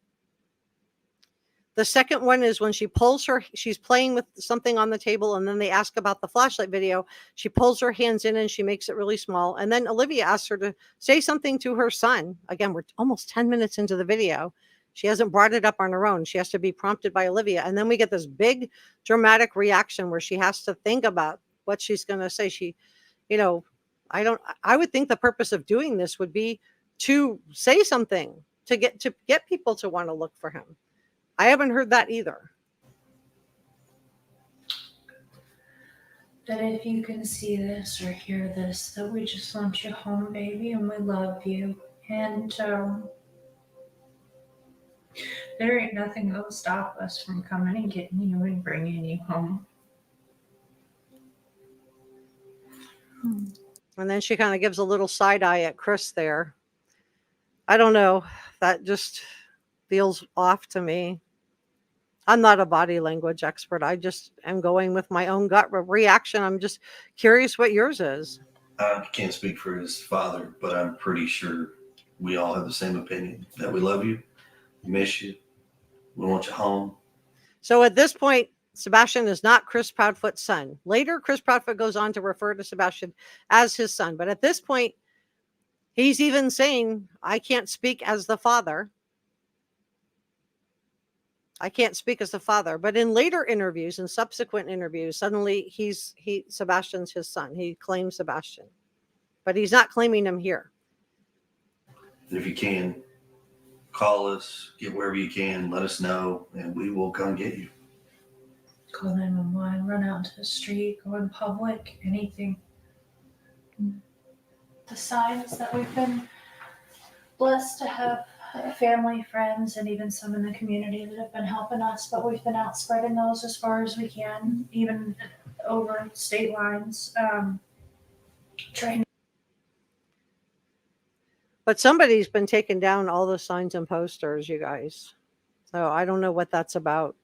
Speaker 1: The second one is when she's playing with something on the table, and then they ask about the flashlight video. She pulls her hands in and she makes it really small. And then Olivia asks her to say something to her son. Again, we're almost 10 minutes into the video. She hasn't brought it up on her own. She has to be prompted by Olivia. And then we get this big dramatic reaction where she has to think about what she's going to say. I would think the purpose of doing this would be to say something, to get people to want to look for him. I haven't heard that either.
Speaker 2: That if you can see this or hear this, that we just want you home, baby, and we love you. And there ain't nothing that'll stop us from coming and getting you and bringing you home.
Speaker 1: And then she kind of gives a little side eye at Chris there. I don't know. That just feels off to me. I'm not a body language expert. I just am going with my own gut reaction. I'm just curious what yours is.
Speaker 4: I can't speak for his father, but I'm pretty sure we all have the same opinion, that we love you, we miss you, we want you home.
Speaker 1: So at this point, Sebastian is not Chris Proudfoot's son. Later, Chris Proudfoot goes on to refer to Sebastian as his son. But at this point, he's even saying, I can't speak as the father. I can't speak as the father. But in later interviews and subsequent interviews, suddenly Sebastian's his son. He claims Sebastian, but he's not claiming him here.
Speaker 4: And if you can, call us, get wherever you can, let us know, and we will come get you.
Speaker 2: Call 911, run out into the street, go in public, anything. The signs that we've been blessed to have family, friends, and even some in the community that have been helping us, but we've been out spreading those as far as we can, even over state lines, trying.
Speaker 1: But somebody's been taking down all the signs and posters, you guys. So I don't know what that's about.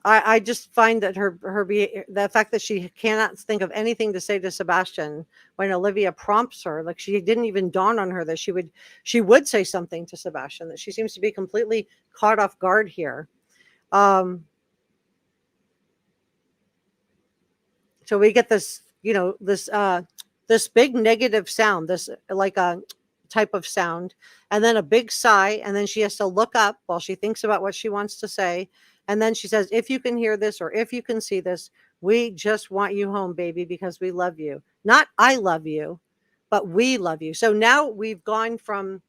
Speaker 1: I just find that the fact that she cannot think of anything to say to Sebastian when Olivia prompts her, like she didn't even dawn on her that she would say something to Sebastian, that she seems to be completely caught off guard here. So we get this, this big negative sound, this like a type of sound, and then a big sigh, and then she has to look up while she thinks about what she wants to say. And then she says, if you can hear this or if you can see this, we just want you home, baby, because we love you. Not I love you, but we love you. So now we've gone from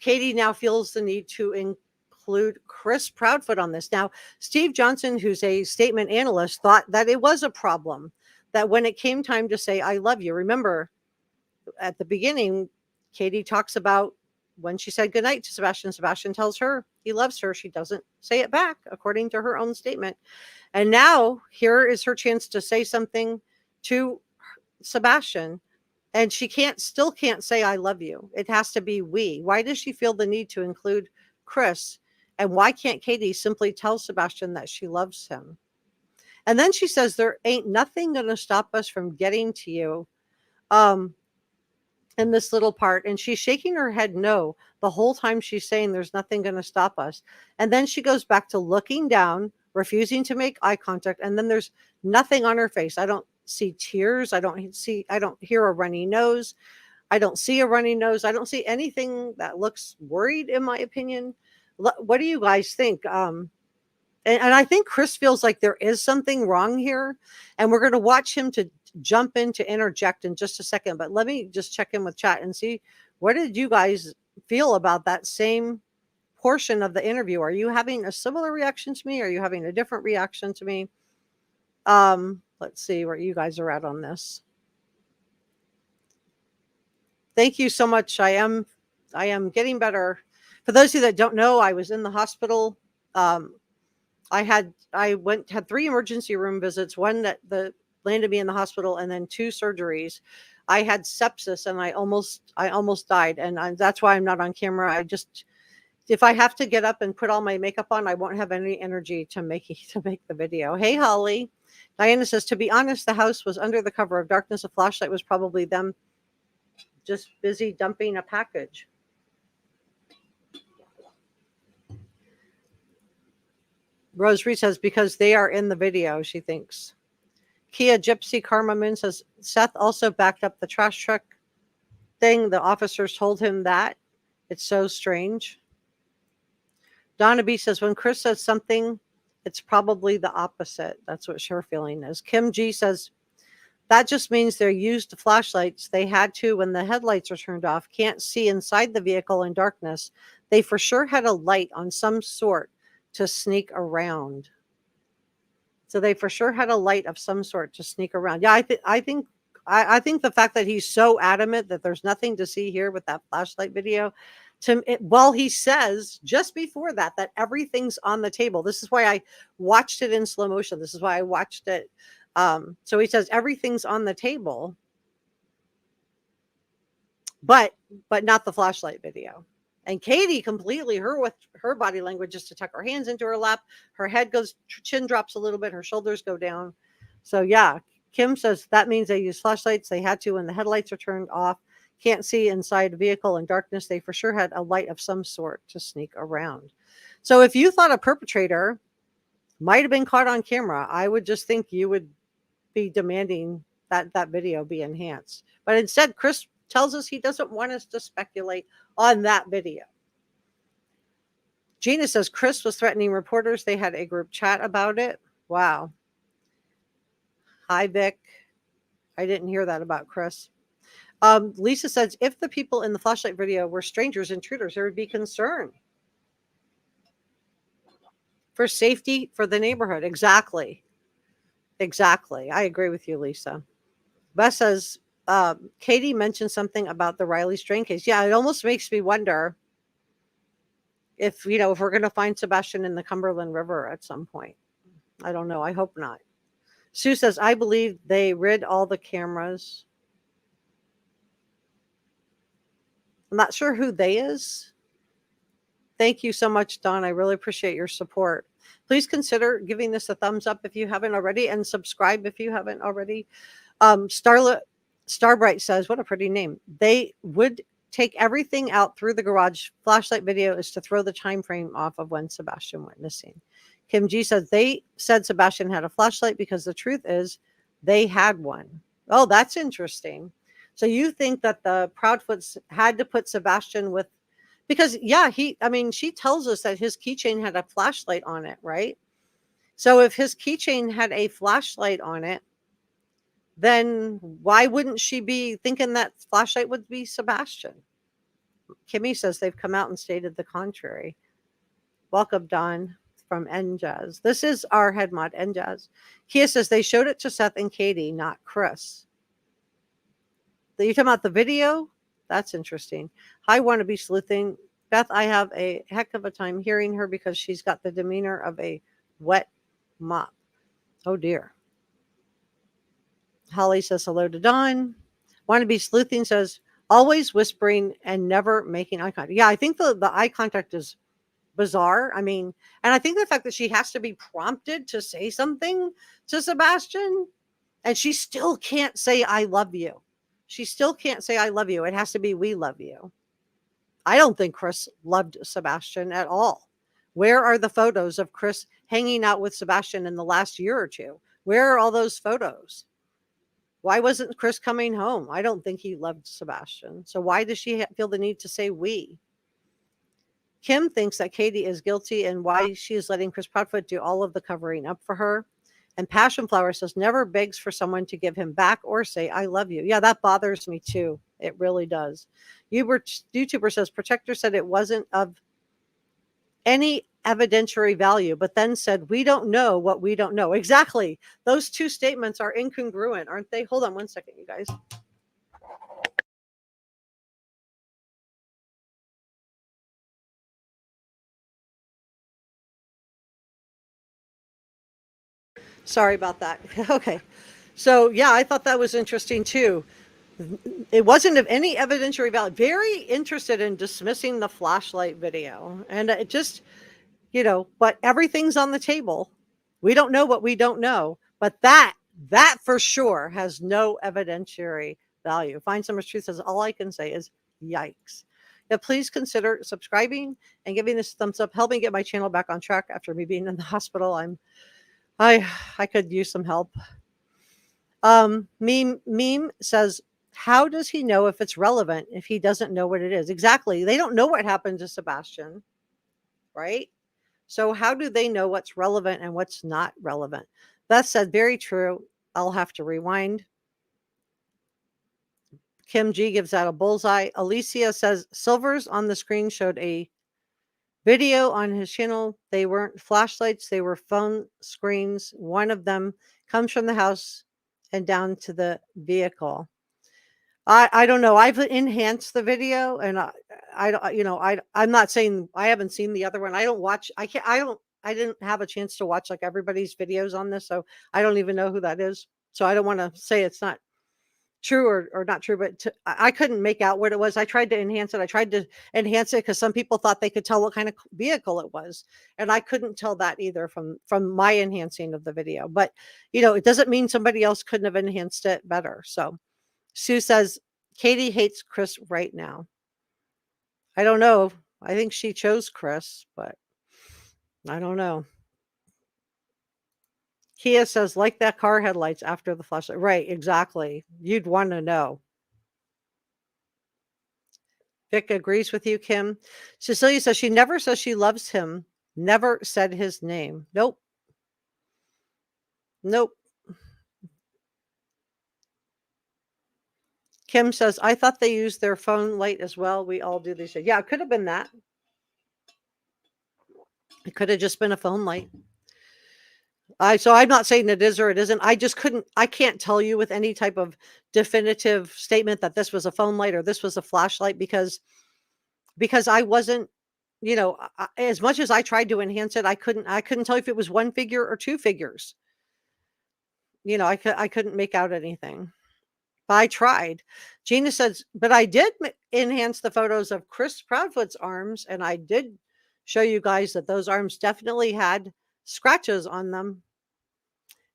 Speaker 1: Katie now feels the need to include Chris Proudfoot on this. Now, Steve Johnson, who's a statement analyst, thought that it was a problem, that when it came time to say, I love you, remember at the beginning, Katie talks about when she said goodnight to Sebastian, Sebastian tells her he loves her. She doesn't say it back, according to her own statement. And now here is her chance to say something to Sebastian. And she still can't say, I love you. It has to be we. Why does she feel the need to include Chris? And why can't Katie simply tell Sebastian that she loves him? And then she says, there ain't nothing going to stop us from getting to you. In this little part, and she's shaking her head no the whole time she's saying there's nothing going to stop us. And then she goes back to looking down, refusing to make eye contact, and then there's nothing on her face. I don't see tears. I don't hear a runny nose. I don't see a runny nose. I don't see anything that looks worried, in my opinion. What do you guys think? And I think Chris feels like there is something wrong here, and we're going to watch him to jump in to interject in just a second. But let me just check in with chat and see, what did you guys feel about that same portion of the interview? Are you having a similar reaction to me? Are you having a different reaction to me? Let's see where you guys are at on this. Thank you so much. I am getting better. For those of you that don't know, I was in the hospital. I had 3 emergency room visits, one that landed me in the hospital, and then 2 surgeries. I had sepsis and I almost died. And that's why I'm not on camera. If I have to get up and put all my makeup on, I won't have any energy to make the video. Hey, Holly. Diana says, to be honest, the house was under the cover of darkness. A flashlight was probably them just busy dumping a package. Rose Reed says, because they are in the video, she thinks. Kia Gypsy Karma Moon says, Seth also backed up the trash truck thing. The officers told him that. It's so strange. Donna B says, when Chris says something, it's probably the opposite. That's what her feeling is. Kim G says, that just means they used the flashlights they had to when the headlights are turned off. Can't see inside the vehicle in darkness. They for sure had a light on some sort to sneak around. So they for sure had a light of some sort to sneak around. Yeah, I think the fact that he's so adamant that there's nothing to see here with that flashlight video, while he says just before that everything's on the table. This is why I watched it in slow motion. This is why I watched it. So he says everything's on the table, but not the flashlight video. And Katie completely, with her body language is to tuck her hands into her lap. Her head goes, chin drops a little bit. Her shoulders go down. So yeah, Kim says that means they use flashlights. They had to when the headlights are turned off. Can't see inside the vehicle in darkness. They for sure had a light of some sort to sneak around. So if you thought a perpetrator might have been caught on camera, I would just think you would be demanding that video be enhanced. But instead, Chris tells us he doesn't want us to speculate on that video. Gina says Chris was threatening reporters. They had a group chat about it. Wow. Hi, Vic. I didn't hear that about Chris. Lisa says if the people in the flashlight video were strangers, intruders, there would be concern for safety for the neighborhood. Exactly. I agree with you, Lisa. Beth says Katie mentioned something about the Riley Strain case. Yeah, it almost makes me wonder if we're going to find Sebastian in the Cumberland River at some point. I don't know. I hope not. Sue says, I believe they rid all the cameras. I'm not sure who they is. Thank you so much, Don. I really appreciate your support. Please consider giving this a thumbs up if you haven't already, and subscribe if you haven't already. Starbright says, what a pretty name. They would take everything out through the garage. Flashlight video is to throw the time frame off of when Sebastian went missing. Kim G says they said Sebastian had a flashlight because the truth is they had one. Oh, that's interesting. So you think that the Proudfoots had to put Sebastian with, because yeah, she tells us that his keychain had a flashlight on it, right? So if his keychain had a flashlight on it, then why wouldn't she be thinking that flashlight would be Sebastian? Kimmy says they've come out and stated the contrary. Welcome, Don from NJazz. This is our head mod, NJazz. Kia says they showed it to Seth and Katie, not Chris. You're talking about the video? That's interesting. Hi, wannabe sleuthing. Beth, I have a heck of a time hearing her because she's got the demeanor of a wet mop. Oh, dear. Holly says hello to Dawn. Wannabe sleuthing says always whispering and never making eye contact. Yeah, I think the eye contact is bizarre. And I think the fact that she has to be prompted to say something to Sebastian and she still can't say I love you. She still can't say I love you. It has to be we love you. I don't think Chris loved Sebastian at all. Where are the photos of Chris hanging out with Sebastian in the last year or two? Where are all those photos? Why wasn't Chris coming home? I don't think he loved Sebastian. So why does she feel the need to say we? Kim thinks that Katie is guilty and why she is letting Chris Proudfoot do all of the covering up for her. And Passion Flower says never begs for someone to give him back or say, I love you. Yeah, that bothers me too. It really does. YouTuber says Protector said it wasn't of any evidentiary value, but then said, we don't know what we don't know. Exactly. Those two statements are incongruent, aren't they? Hold on one second, you guys. Sorry about that. Okay. So yeah, I thought that was interesting too. It wasn't of any evidentiary value. Very interested in dismissing the flashlight video. And it just, but everything's on the table. We don't know what we don't know, but that for sure has no evidentiary value. Find Summer's Truth says, all I can say is yikes. Yeah, please consider subscribing and giving this a thumbs up. Help me get my channel back on track after me being in the hospital. I could use some help. Meme says, how does he know if it's relevant if he doesn't know what it is? Exactly. They don't know what happened to Sebastian, right? So how do they know what's relevant and what's not relevant? That said, very true. I'll have to rewind. Kim G gives that a bullseye. Alicia says, Silver's on the screen showed a video on his channel. They weren't flashlights, they were phone screens. One of them comes from the house and down to the vehicle. I don't know. I've enhanced the video, and I'm not saying I haven't seen the other one. I don't watch. I didn't have a chance to watch like everybody's videos on this, so I don't even know who that is. So I don't want to say it's not true or not true, but I couldn't make out what it was. I tried to enhance it. I tried to enhance it because some people thought they could tell what kind of vehicle it was, and I couldn't tell that either from my enhancing of the video. But it doesn't mean somebody else couldn't have enhanced it better. So Sue says, Katie hates Chris right now. I don't know. I think she chose Chris, but I don't know. Kia says, like that car headlights after the flashlight. Right, exactly. You'd want to know. Vic agrees with you, Kim. Cecilia says she never says she loves him. Never said his name. Nope. Kim says, I thought they used their phone light as well. We all do these. Yeah, it could have been that. It could have just been a phone light. So I'm not saying it is or it isn't. I can't tell you with any type of definitive statement that this was a phone light or this was a flashlight because I wasn't, as much as I tried to enhance it, I couldn't tell if it was one figure or two figures. I couldn't make out anything. But I tried. Gina says, but I did enhance the photos of Chris Proudfoot's arms, and I did show you guys that those arms definitely had scratches on them.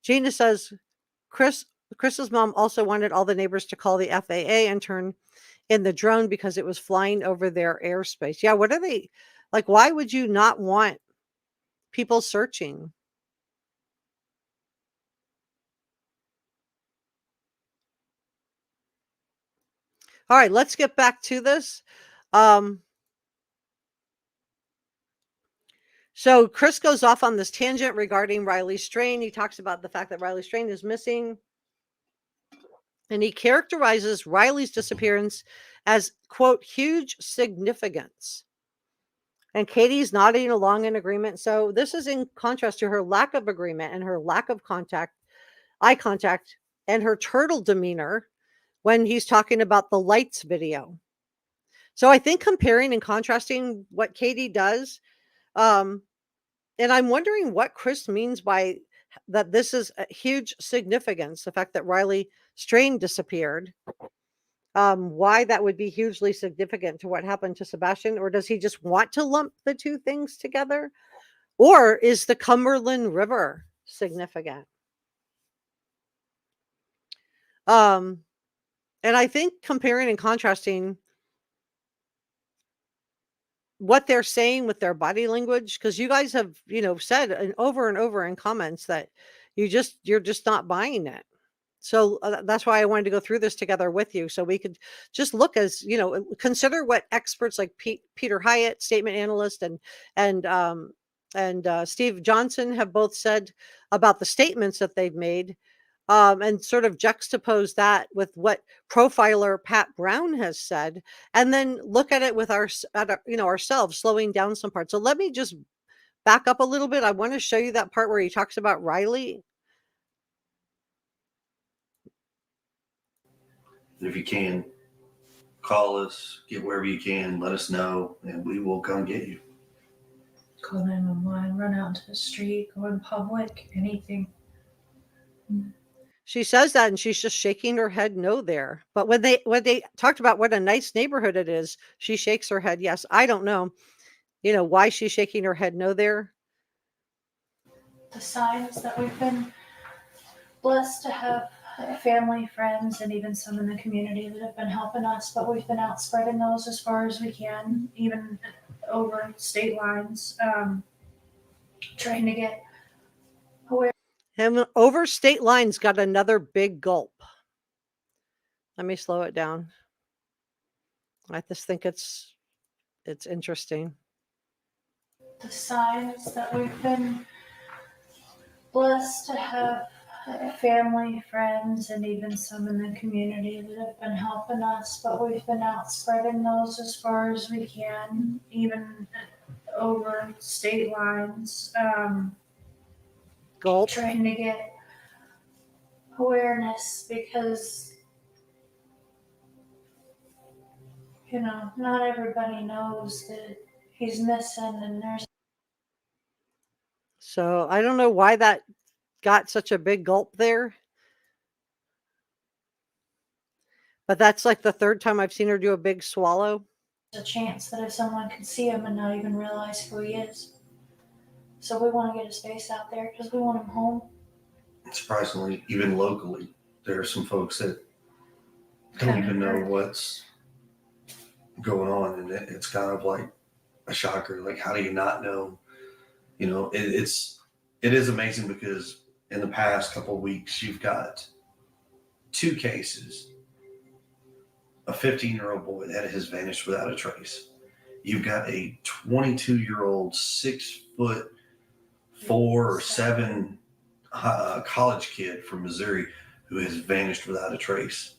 Speaker 1: Gina says, Chris's mom also wanted all the neighbors to call the FAA and turn in the drone because it was flying over their airspace. Yeah, what are they like? Why would you not want people searching? All right, let's get back to this. So Chris goes off on this tangent regarding Riley Strain. He talks about the fact that Riley Strain is missing. And he characterizes Riley's disappearance as, quote, huge significance. And Katie's nodding along in agreement. So this is in contrast to her lack of agreement and her lack of eye contact, and her turtle demeanor when he's talking about the lights video. So I think comparing and contrasting what Katie does, and I'm wondering what Chris means by that this is a huge significance, the fact that Riley Strain disappeared. Why that would be hugely significant to what happened to Sebastian, or does he just want to lump the two things together? Or is the Cumberland River significant? And I think comparing and contrasting what they're saying with their body language, because you guys have, said and over in comments that you're just not buying it. So that's why I wanted to go through this together with you, so we could just look as, consider what experts like Peter Hyatt, statement analyst, and Steve Johnson have both said about the statements that they've made, and sort of juxtapose that with what profiler Pat Brown has said, and then look at it with ourselves, slowing down some parts. So let me just back up a little bit. I want to show you that part where he talks about Riley.
Speaker 4: If you can, call us, get wherever you can, let us know, and we will come get you.
Speaker 2: Call 911, run out into the street, go in public, anything.
Speaker 1: She says that and she's just shaking her head no there. But when they talked about what a nice neighborhood it is, she shakes her head yes. I don't know, why she's shaking her head no there.
Speaker 2: The signs that we've been blessed to have family, friends, and even some in the community that have been helping us, but we've been out spreading those as far as we can, even over state lines, trying to get aware.
Speaker 1: Him over state lines got another big gulp. Let me slow it down. I just think it's interesting.
Speaker 2: The signs that we've been blessed to have family, friends, and even some in the community that have been helping us, but we've been out spreading those as far as we can, even over state lines,
Speaker 1: Gulp.
Speaker 2: trying to get awareness because, you know, not everybody knows that he's missing and there's.
Speaker 1: So I don't know why that got such a big gulp there. But that's like the third time I've seen her do a big swallow.
Speaker 2: A chance that if someone could see him and not even realize who he is. So we want to get his face out there because we want him home.
Speaker 4: Surprisingly, even locally, there are some folks that don't even know what's going on, and it's kind of like a shocker. Like, how do you not know? You know, it is amazing because in the past couple of weeks, you've got 2 cases. A 15-year-old boy that has vanished without a trace. You've got a 22-year-old, 6'4" or 7" college kid from Missouri who has vanished without a trace.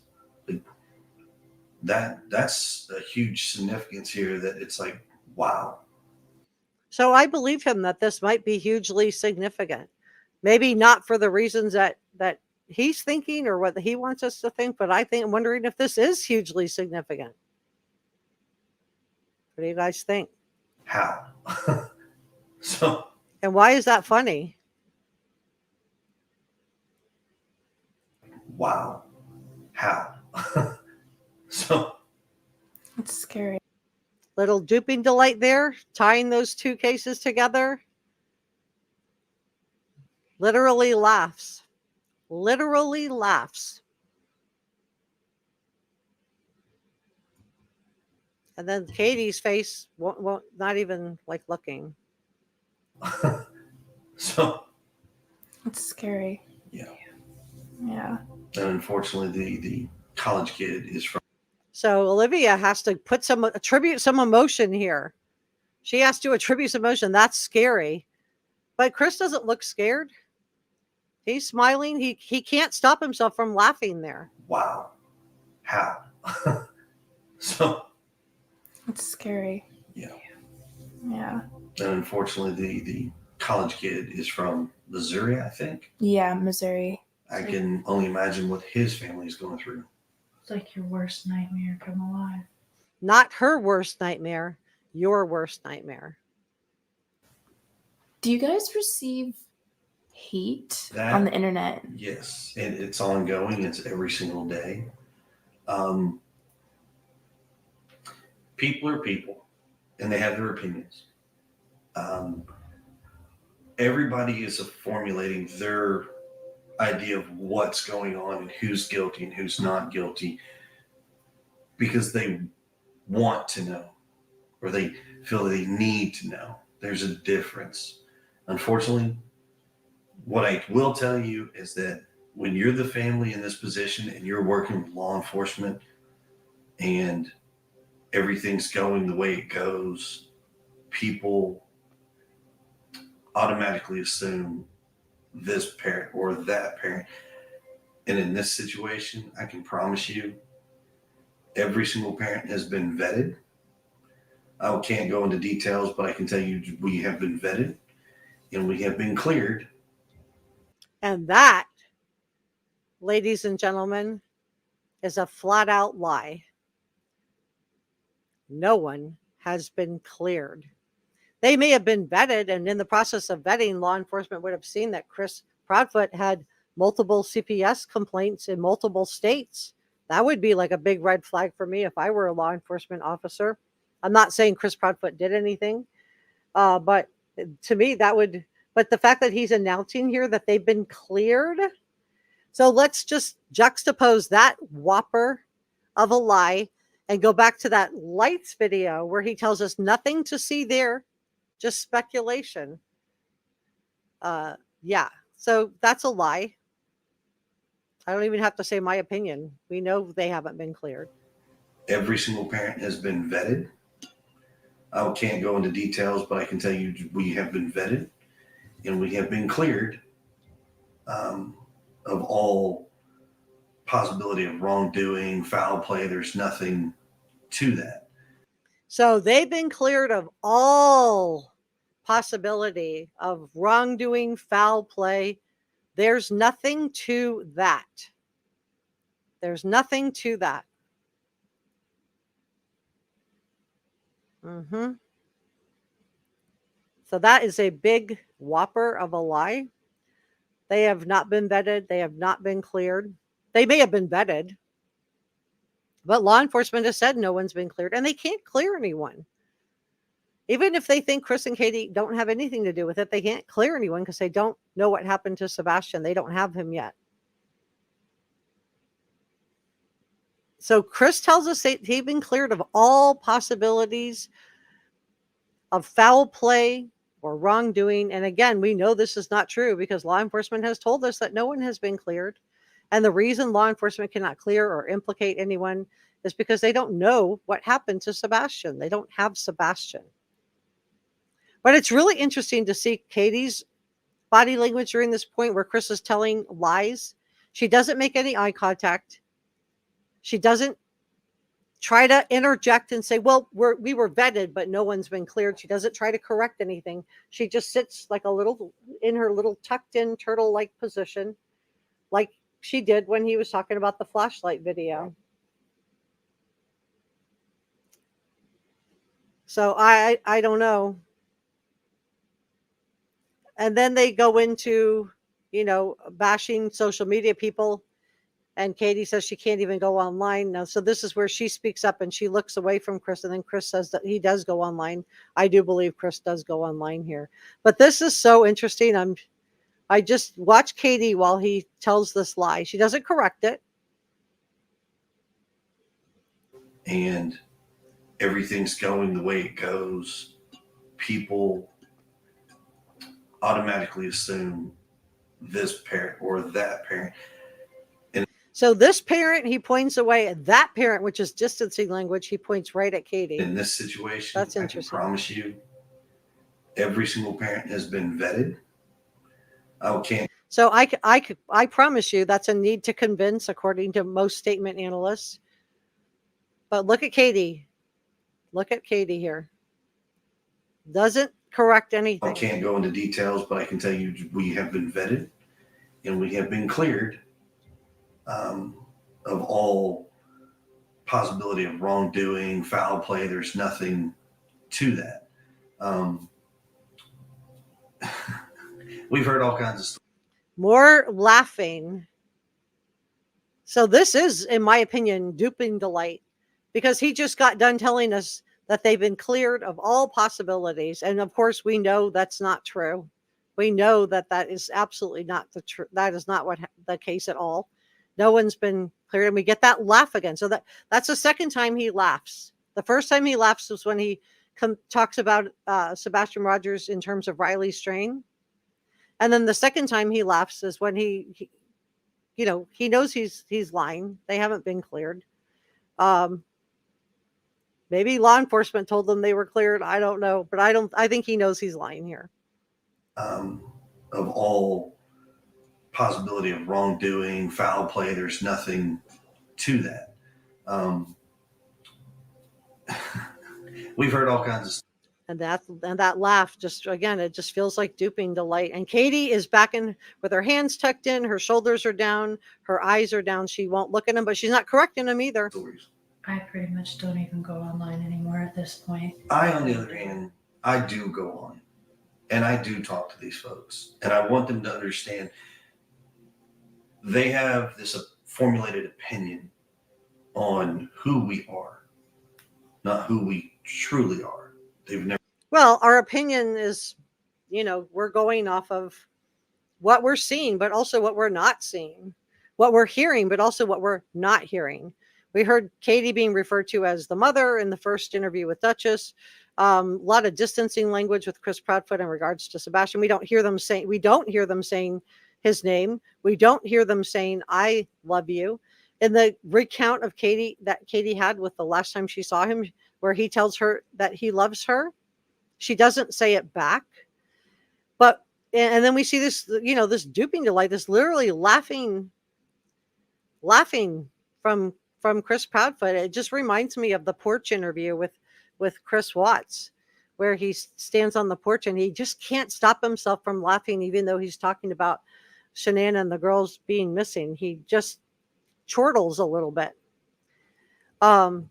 Speaker 4: That's a huge significance here. That it's like, wow.
Speaker 1: So I believe him that this might be hugely significant. Maybe not for the reasons that he's thinking or what he wants us to think, but I'm wondering if this is hugely significant. What do you guys think?
Speaker 4: How? So.
Speaker 1: And why is that funny?
Speaker 4: Wow. How? So.
Speaker 3: It's scary.
Speaker 1: Little duping delight there, tying those 2 cases together. Literally laughs. Literally laughs. And then Katie's face won't not even like looking.
Speaker 4: So.
Speaker 3: It's scary.
Speaker 4: Yeah.
Speaker 3: Yeah.
Speaker 4: And unfortunately, the college kid is from.
Speaker 1: So Olivia has to attribute some emotion here. She has to attribute some emotion. That's scary. But Chris doesn't look scared. He's smiling. He can't stop himself from laughing there.
Speaker 4: Wow. How? So.
Speaker 3: It's scary.
Speaker 4: Yeah.
Speaker 3: Yeah.
Speaker 4: And unfortunately, the college kid is from Missouri, I think.
Speaker 3: Yeah, Missouri.
Speaker 4: I can only imagine what his family is going through.
Speaker 2: It's like your worst nightmare come alive.
Speaker 1: Not her worst nightmare, your worst nightmare.
Speaker 3: Do you guys receive hate on the internet?
Speaker 4: Yes, and it's ongoing. It's every single day. People are people, and they have their opinions. Everybody is formulating their idea of what's going on and who's guilty and who's not guilty because they want to know or they feel they need to know. There's a difference. Unfortunately, what I will tell you is that when you're the family in this position and you're working with law enforcement and everything's going the way it goes, people automatically assume this parent or that parent. And in this situation, I can promise you, every single parent has been vetted. I can't go into details, but I can tell you we have been vetted and we have been cleared.
Speaker 1: And that, ladies and gentlemen, is a flat out lie. No one has been cleared. They may have been vetted, and in the process of vetting, law enforcement would have seen that Chris Proudfoot had multiple CPS complaints in multiple states. That would be like a big red flag for me if I were a law enforcement officer. I'm not saying Chris Proudfoot did anything, but to me, that would. But the fact that he's announcing here that they've been cleared, So let's just juxtapose that whopper of a lie and go back to that lights video where he tells us nothing to see there, just speculation. Yeah, so that's a lie. I don't even have to say my opinion. We know they haven't been cleared.
Speaker 4: Every single parent has been vetted. I can't go into details, but I can tell you we have been vetted and we have been cleared of all possibility of wrongdoing, foul play. There's nothing to that.
Speaker 1: So they've been cleared of all possibility of wrongdoing, foul play. There's nothing to that. There's nothing to that. So that is a big whopper of a lie. They have not been vetted. They have not been cleared. They may have been vetted, but law enforcement has said no one's been cleared, and they can't clear anyone. Even if they think Chris and Katie don't have anything to do with it, they can't clear anyone because they don't know what happened to Sebastian. They don't have him yet. So Chris tells us they've been cleared of all possibilities of foul play or wrongdoing. And again, we know this is not true because law enforcement has told us that no one has been cleared. And the reason law enforcement cannot clear or implicate anyone is because they don't know what happened to Sebastian. They don't have Sebastian. But it's really interesting to see Katie's body language during this point where Chris is telling lies. She doesn't make any eye contact. She doesn't try to interject and say, well, we were vetted, but no one's been cleared. She doesn't try to correct anything. She just sits like a little in her little tucked in turtle-like position, like she did when he was talking about the flashlight video. So I don't know. And then they go into, bashing social media people. And Katie says she can't even go online now. So this is where she speaks up and she looks away from Chris. And then Chris says that he does go online. I do believe Chris does go online here. But this is so interesting. I just watch Katie while he tells this lie. She doesn't correct it.
Speaker 4: And everything's going the way it goes. People automatically assume this parent or that parent.
Speaker 1: So this parent, he points away at that parent, which is distancing language. He points right at Katie.
Speaker 4: In this situation,
Speaker 1: That's interesting.
Speaker 4: I can promise you, every single parent has been vetted.
Speaker 1: So I promise you that's a need to convince, according to most statement analysts. But look at Katie. Look at Katie here. Doesn't correct anything.
Speaker 4: I can't go into details, but I can tell you we have been vetted and we have been cleared of all possibility of wrongdoing, foul play. There's nothing to that. We've heard all kinds of stories.
Speaker 1: More laughing. So this is, in my opinion, duping delight, because he just got done telling us that they've been cleared of all possibilities. And of course, we know that's not true. We know that is absolutely not the truth. That is not the case at all. No one's been cleared. And we get that laugh again. So that's the second time he laughs. The first time he laughs was when he talks about Sebastian Rogers in terms of Riley Strain. And then the second time he laughs is when he knows he's lying. They haven't been cleared. Maybe law enforcement told them they were cleared. I don't know, but I think he knows he's lying here.
Speaker 4: Of all possibility of wrongdoing, foul play, there's nothing to that. We've heard all kinds of stuff.
Speaker 1: And that laugh, just again, it just feels like duping delight. And Katie is back in with her hands tucked in, her shoulders are down, her eyes are down. She won't look at him, but she's not correcting him either.
Speaker 2: I pretty much don't even go online anymore at this point.
Speaker 4: I, on the other hand, I do go on and I do talk to these folks, and I want them to understand they have this formulated opinion on who we are, not who we truly are.
Speaker 1: Well, our opinion is, we're going off of what we're seeing, but also what we're not seeing. what we're hearing, but also what we're not hearing. We heard Katie being referred to as the mother in the first interview with Duchess. A lot of distancing language with Chris Proudfoot in regards to Sebastian. We don't hear them saying his name. We don't hear them saying, I love you. In the recount of Katie that Katie had with the last time she saw him, where he tells her that he loves her, she doesn't say it back. But, and then we see this, this duping delight, this literally laughing from Chris Proudfoot. It just reminds me of the porch interview with Chris Watts, where he stands on the porch and he just can't stop himself from laughing, even though he's talking about Shanann and the girls being missing. He just chortles a little bit. And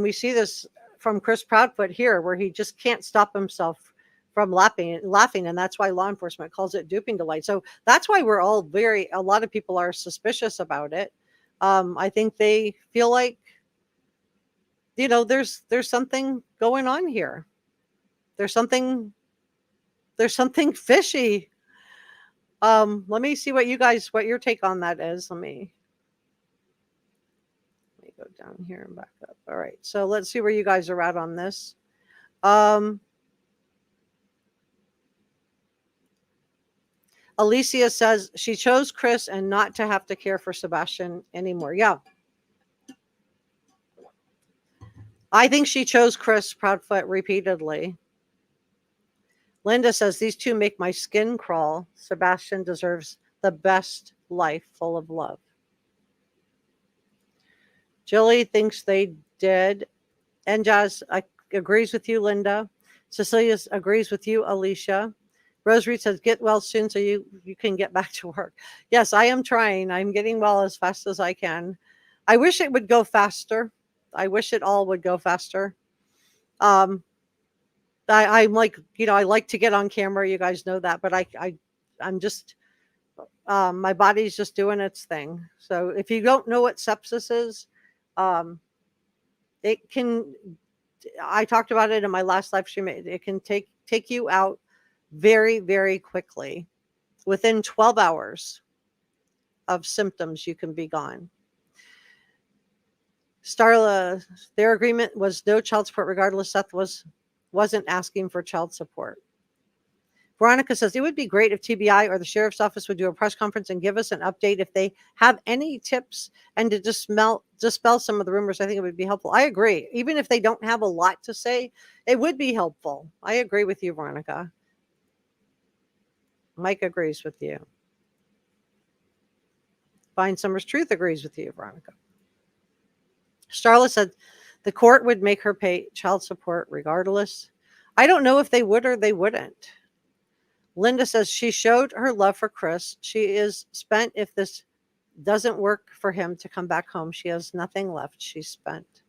Speaker 1: we see this from Chris Proudfoot here, where he just can't stop himself from laughing, and that's why law enforcement calls it duping delight. So that's why we're all a lot of people are suspicious about it. I think they feel like, there's something going on here. There's something fishy. Let me see what your take on that is. Let me go down here and back up. All right. So let's see where you guys are at on this. Alicia says she chose Chris and not to have to care for Sebastian anymore. Yeah. I think she chose Chris Proudfoot repeatedly. Linda says these two make my skin crawl. Sebastian deserves the best life full of love. Jilly thinks they did. And Jazz agrees with you, Linda. Cecilia agrees with you, Alicia. Rosary says, get well soon so you can get back to work. Yes, I am trying. I'm getting well as fast as I can. I wish it would go faster. I wish it all would go faster. I'm like, I like to get on camera. You guys know that, but I'm just, my body's just doing its thing. So if you don't know what sepsis is, it can, I talked about it in my last live stream. It can take you out very, very quickly. Within 12 hours of symptoms, you can be gone. Starla, their agreement was no child support regardless. Seth wasn't asking for child support. Veronica says it would be great if TBI or the sheriff's office would do a press conference and give us an update if they have any tips and to dispel some of the rumors. I think it would be helpful. I agree. Even if they don't have a lot to say, it would be helpful. I agree with you, Veronica. Mike agrees with you. Fine Summers Truth agrees with you, Veronica. Starla said the court would make her pay child support regardless. I don't know if they would or they wouldn't. Linda says she showed her love for Chris. She is spent if this doesn't work for him to come back home. She has nothing left. She's spent.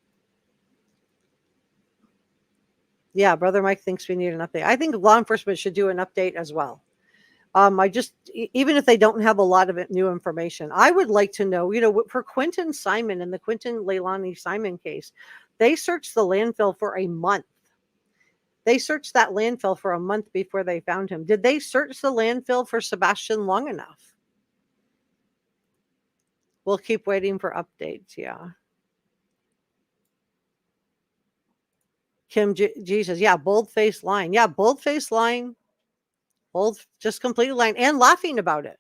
Speaker 1: Yeah, Brother Mike thinks we need an update. I think law enforcement should do an update as well. Even if they don't have a lot of new information, I would like to know, for Quentin Simon and the Quentin Leilani Simon case, they searched the landfill for a month. They searched that landfill for a month before they found him. Did they search the landfill for Sebastian long enough? We'll keep waiting for updates. Yeah. Kim G says, yeah, bold-faced lying. Yeah, bold-faced lying. Just completely lying and laughing about it.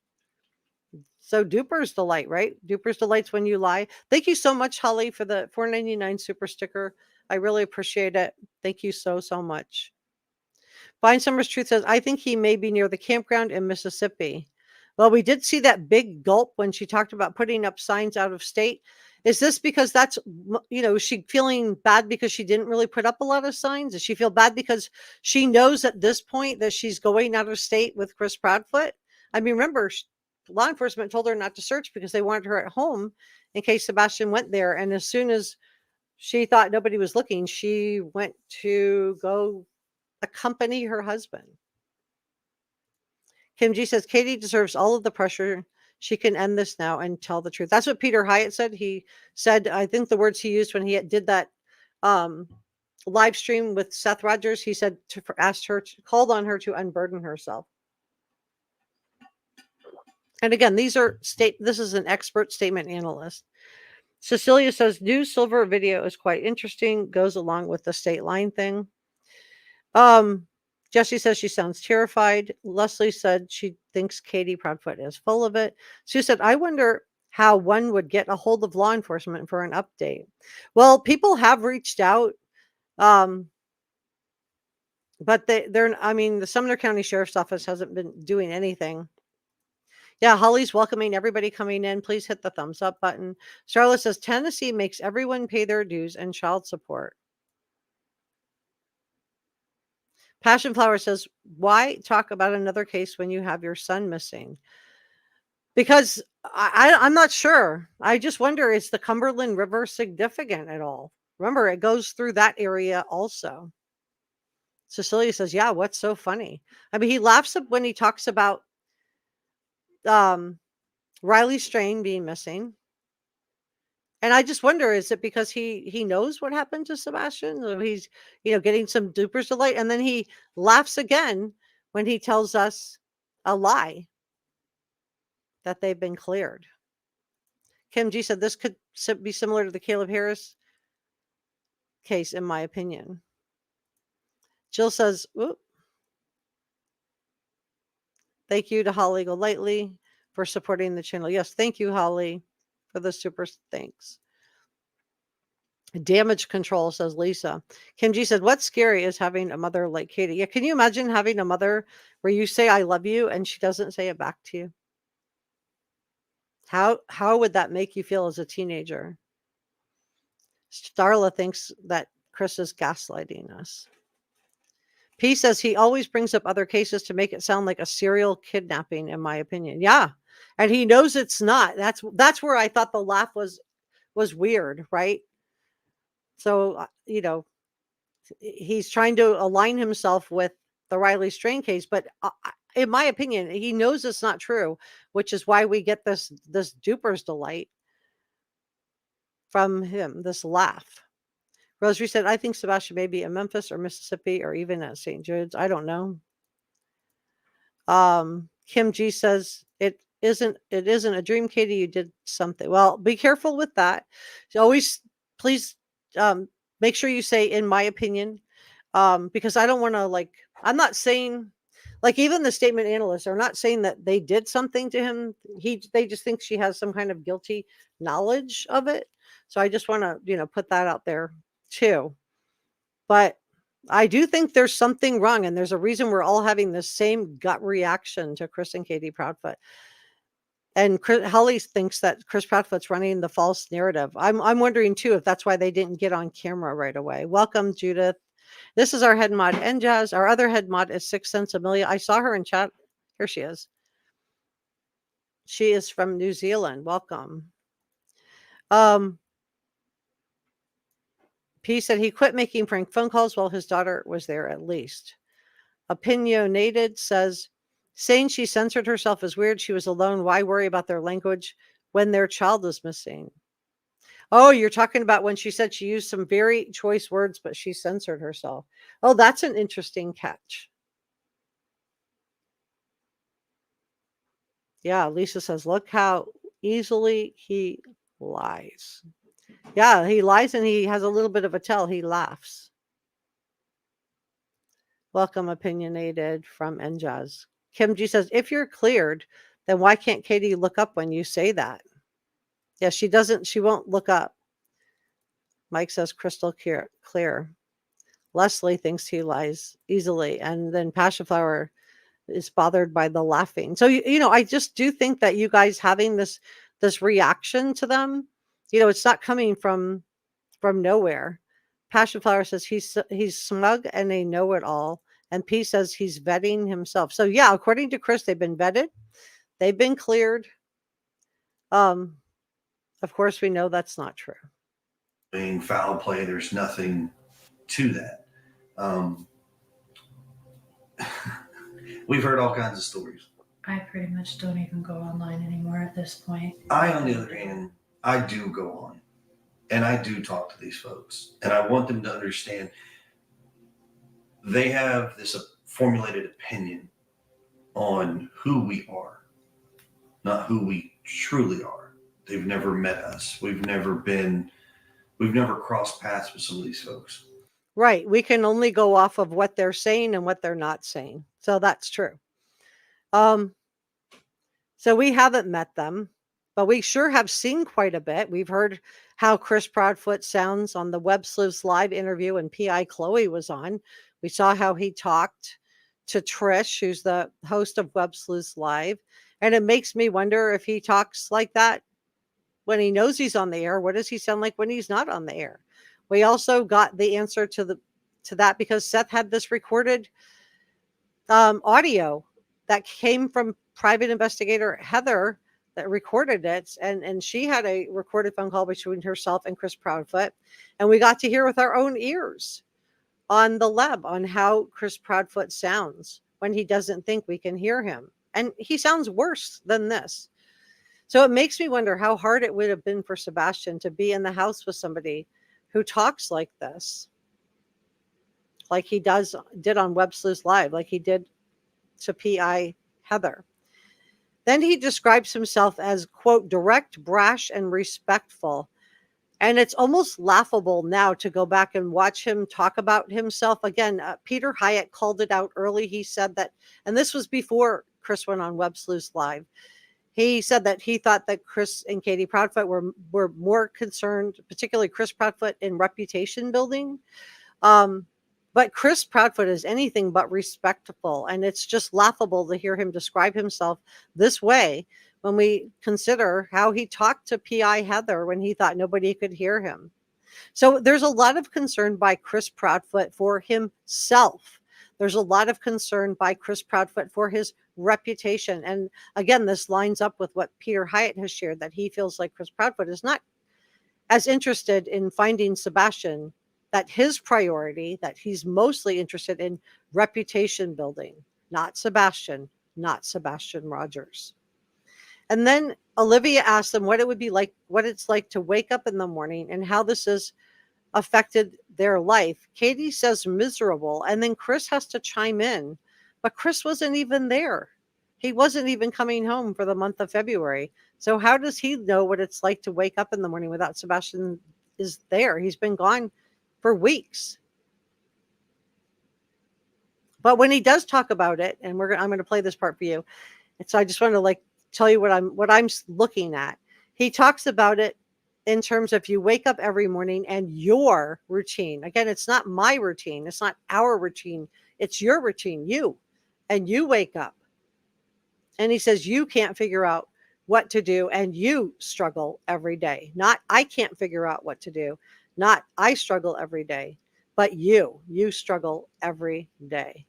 Speaker 1: So Duper's Delight, right? Duper's Delight's when you lie. Thank you so much, Holly, for the $4.99 super sticker. I really appreciate it. Thank you so, so much. Fine Summer's Truth says, I think he may be near the campground in Mississippi. Well, we did see that big gulp when she talked about putting up signs out of state. Is this because that's, she feeling bad because she didn't really put up a lot of signs? Does she feel bad because she knows at this point that she's going out of state with Chris Proudfoot? I mean, remember, law enforcement told her not to search because they wanted her at home in case Sebastian went there. And as soon as she thought nobody was looking, she went to go accompany her husband. Kim G says, Katie deserves all of the pressure. She can end this now and tell the truth. That's what Peter Hyatt said. He said, I think the words he used when he did that live stream with Seth Rogers, he said, called on her to unburden herself. And again, this is an expert statement analyst. Cecilia says, new silver video is quite interesting, goes along with the state line thing. Jessie says she sounds terrified. Leslie said she thinks Katie Proudfoot is full of it. Sue said, I wonder how one would get a hold of law enforcement for an update. Well, people have reached out. But the Sumner County Sheriff's Office hasn't been doing anything. Yeah, Holly's welcoming everybody coming in. Please hit the thumbs up button. Charlotte says Tennessee makes everyone pay their dues and child support. Passion Flower says, why talk about another case when you have your son missing? Because I'm not sure. I just wonder, is the Cumberland River significant at all? Remember, it goes through that area also. Cecilia says, yeah, what's so funny? I mean, he laughs when he talks about Riley Strain being missing. And I just wonder, is it because he knows what happened to Sebastian? So he's, getting some duper's delight. And then he laughs again when he tells us a lie that they've been cleared. Kim G said this could be similar to the Caleb Harris case, in my opinion. Jill says, oop. Thank you to Holly Golightly for supporting the channel. Yes, thank you, Holly, for the super thanks. Damage control, says Lisa. Kim G said, what's scary is having a mother like Katie. Yeah, can you imagine having a mother where you say I love you and she doesn't say it back to you? How would that make you feel as a teenager? Starla thinks that Chris is gaslighting us. P says he always brings up other cases to make it sound like a serial kidnapping, in my opinion. Yeah. And he knows it's not. That's where I thought the laugh was weird, right? So, he's trying to align himself with the Riley Strain case, but in my opinion, he knows it's not true, which is why we get this duper's delight from him, this laugh. Rosary said, I think Sebastian may be in Memphis or Mississippi or even at St. Jude's. I don't know. Kim G says, it isn't a dream, Katie. You did something. Well, be careful with that. Always, please, make sure you say, in my opinion, because I don't want to, I'm not saying, even the statement analysts are not saying that they did something to him. They just think she has some kind of guilty knowledge of it. So I just want to, put that out there too. But I do think there's something wrong, and there's a reason we're all having the same gut reaction to Chris and Katie Proudfoot. And Holly thinks that Chris Proudfoot's running the false narrative. I'm wondering too if that's why they didn't get on camera right away. Welcome, Judith. This is our head mod, NJazz. Our other head mod is 6 Cents Amelia. I saw her in chat. Here she is. She is from New Zealand. Welcome. P said he quit making prank phone calls while his daughter was there at least. Opinionated says, saying she censored herself is weird. She was alone. Why worry about their language when their child was missing? Oh, you're talking about when she said she used some very choice words, but she censored herself. Oh, that's an interesting catch. Yeah, Lisa says, look how easily he lies. Yeah, he lies and he has a little bit of a tell. He laughs. Welcome, Opinionated from NJazz. Kim G says, if you're cleared, then why can't Katie look up when you say that? Yeah, she won't look up. Mike says crystal clear. Leslie thinks he lies easily. And then Passion Flower is bothered by the laughing. So, I just do think that you guys having this reaction to them, it's not coming from nowhere. Passion Flower says he's smug and a know-it-all. And P says he's vetting himself. So yeah, according to Chris, they've been vetted. They've been cleared. Of course, we know that's not true.
Speaker 4: Being foul play, there's nothing to that. We've heard all kinds of stories.
Speaker 2: I pretty much don't even go online anymore at this point.
Speaker 4: I, on the other hand, I do go on. And I do talk to these folks. And I want them to understand they have this formulated opinion on who we are. not who we truly are. They've never met us. We've never crossed paths with some of these folks.
Speaker 1: Right. We can only go off of what they're saying and what they're not saying. So that's true. So we haven't met them, but we sure have seen quite a bit. We've heard how Chris Proudfoot sounds on the Web Sleuths live interview and PI Chloe was on. We saw how he talked to Trish, who's the host of Web Sleuths Live. And it makes me wonder if he talks like that when he knows he's on the air. What does he sound like when he's not on the air? We also got the answer to that because Seth had this recorded audio that came from private investigator Heather that recorded it, and she had a recorded phone call between herself and Chris Proudfoot, and we got to hear with our own ears on the lab on how Chris Proudfoot sounds when he doesn't think we can hear him, and he sounds worse than this. So it makes me wonder how hard it would have been for Sebastian to be in the house with somebody who talks like this, like he did on Web Sleuths Live, like he did to PI Heather. Then he describes himself as, quote, direct, brash, and respectful. And it's almost laughable now to go back and watch him talk about himself. Again, Peter Hyatt called it out early. He said that, and this was before Chris went on Web Sleuths Live. He said that he thought that Chris and Katie Proudfoot were more concerned, particularly Chris Proudfoot, in reputation building. But Chris Proudfoot is anything but respectful. And it's just laughable to hear him describe himself this way when we consider how he talked to PI Heather when he thought nobody could hear him. So there's a lot of concern by Chris Proudfoot for himself. There's a lot of concern by Chris Proudfoot for his reputation. And again, this lines up with what Peter Hyatt has shared, that he feels like Chris Proudfoot is not as interested in finding Sebastian, that his priority, that he's mostly interested in reputation building, not Sebastian Rogers. And then Olivia asked him what it would be like, what it's like to wake up in the morning and how this has affected their life. Katie says miserable, and then Chris has to chime in, but Chris wasn't even there. He wasn't even coming home for the month of February. So how does he know what it's like to wake up in the morning without Sebastian is there? He's been gone for weeks. But when he does talk about it, and I'm going to play this part for you. And so I just want to tell you what I'm looking at. He talks about it in terms of you wake up every morning and your routine. Again, it's not my routine. It's not our routine. It's your routine, and you wake up. And he says, you can't figure out what to do and you struggle every day. Not I can't figure out what to do. Not I struggle every day, but you struggle every day.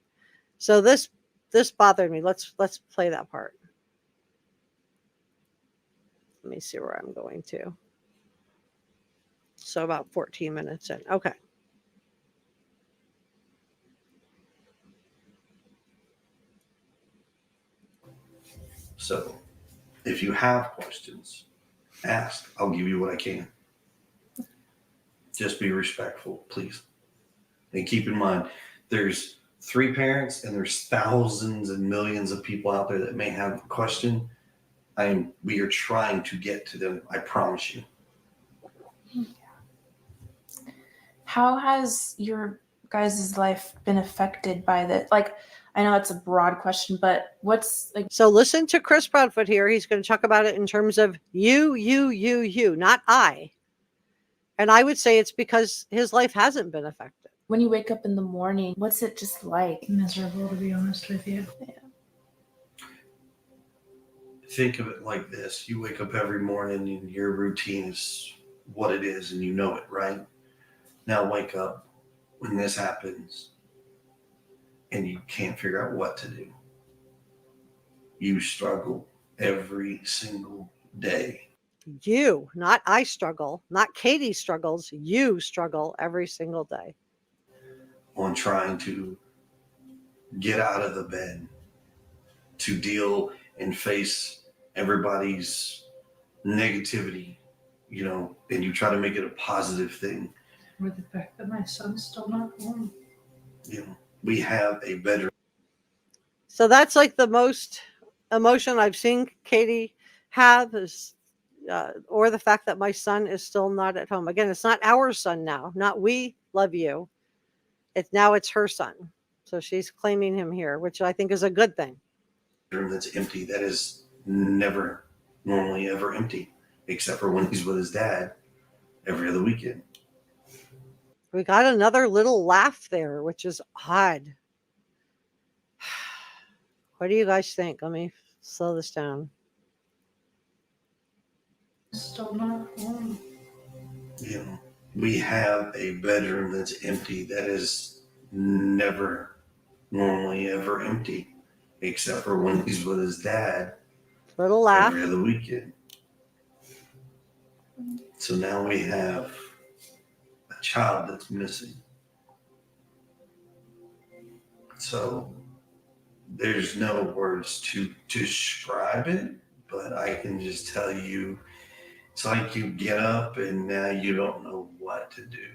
Speaker 1: So this bothered me. Let's play that part. Let me see where I'm going to. So about 14 minutes in. Okay.
Speaker 4: So if you have questions, ask. I'll give you what I can. Just be respectful, please. And keep in mind, there's 3 parents and there's thousands and millions of people out there that may have a question. We are trying to get to them. I promise you.
Speaker 3: How has your guys' life been affected by this? I know it's a broad question, but what's
Speaker 1: So listen to Chris Proudfoot here. He's going to talk about it in terms of you, not I. And I would say it's because his life hasn't been affected.
Speaker 3: When you wake up in the morning, what's it just like?
Speaker 2: Miserable, to be honest with you.
Speaker 3: Yeah.
Speaker 4: Think of it like this. You wake up every morning and your routine is what it is and you know it, right? Now wake up when this happens and you can't figure out what to do. You struggle every single day.
Speaker 1: You, not I struggle, not Katie struggles. You struggle every single day.
Speaker 4: On trying to get out of the bed, to deal and face everybody's negativity, and you try to make it a positive thing.
Speaker 2: Or the fact that my son's still not home.
Speaker 4: We have a better.
Speaker 1: So that's like the most emotion I've seen Katie have is, or the fact that my son is still not at home. Again, it's not our son now. Not we love you. It's her son. So she's claiming him here, which I think is a good thing.
Speaker 4: Room that's empty that is never normally ever empty, except for when he's with his dad every other weekend.
Speaker 1: We got another little laugh there, which is odd. What do you guys think? Let me slow this down.
Speaker 2: Still not home.
Speaker 4: You know, we have a bedroom that's empty that is never normally ever empty, except for when he's with his dad
Speaker 1: Little laugh.
Speaker 4: every other weekend. So now we have a child that's missing. So there's no words to describe it, but I can just tell you, it's like you get up and now you don't know what to do.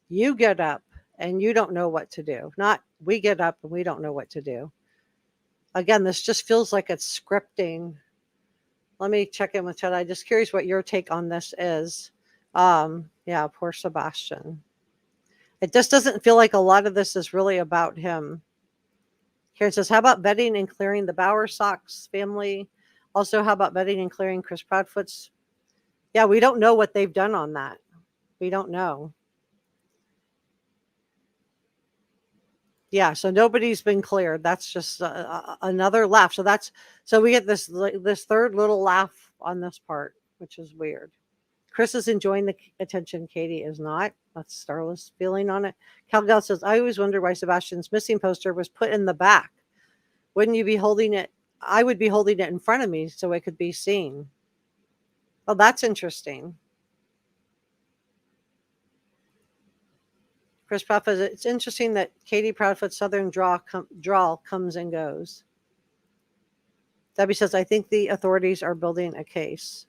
Speaker 1: You get up and you don't know what to do. Not we get up and we don't know what to do. Again, this just feels like it's scripting. Let me check in with Ted. I'm just curious what your take on this is. Yeah, poor Sebastian. It just doesn't feel like a lot of this is really about him. Here it says, how about vetting and clearing the Bowersox family? Also, how about vetting and clearing Chris Proudfoots? Yeah, we don't know what they've done on that. We don't know. Yeah, so nobody's been cleared. That's just another laugh. So we get this third little laugh on this part, which is weird. Chris is enjoying the attention. Katie is not. That's Starla's feeling on it. Calgal says, I always wonder why Sebastian's missing poster was put in the back. Wouldn't you be holding it? I would be holding it in front of me so it could be seen. Oh, that's interesting. Chris Proudfoot, it's interesting that Katie Proudfoot's Southern drawl comes and goes. Debbie says, I think the authorities are building a case.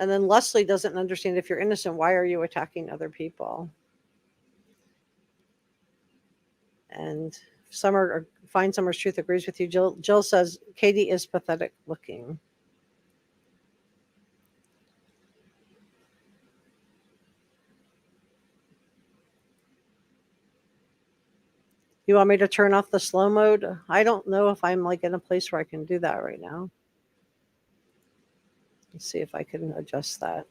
Speaker 1: And then Leslie doesn't understand, if you're innocent, why are you attacking other people? And Find Summer's Truth agrees with you. Jill says, Katie is pathetic looking. You want me to turn off the slow mode? I don't know if I'm like in a place where I can do that right now. Let's see if I can adjust that.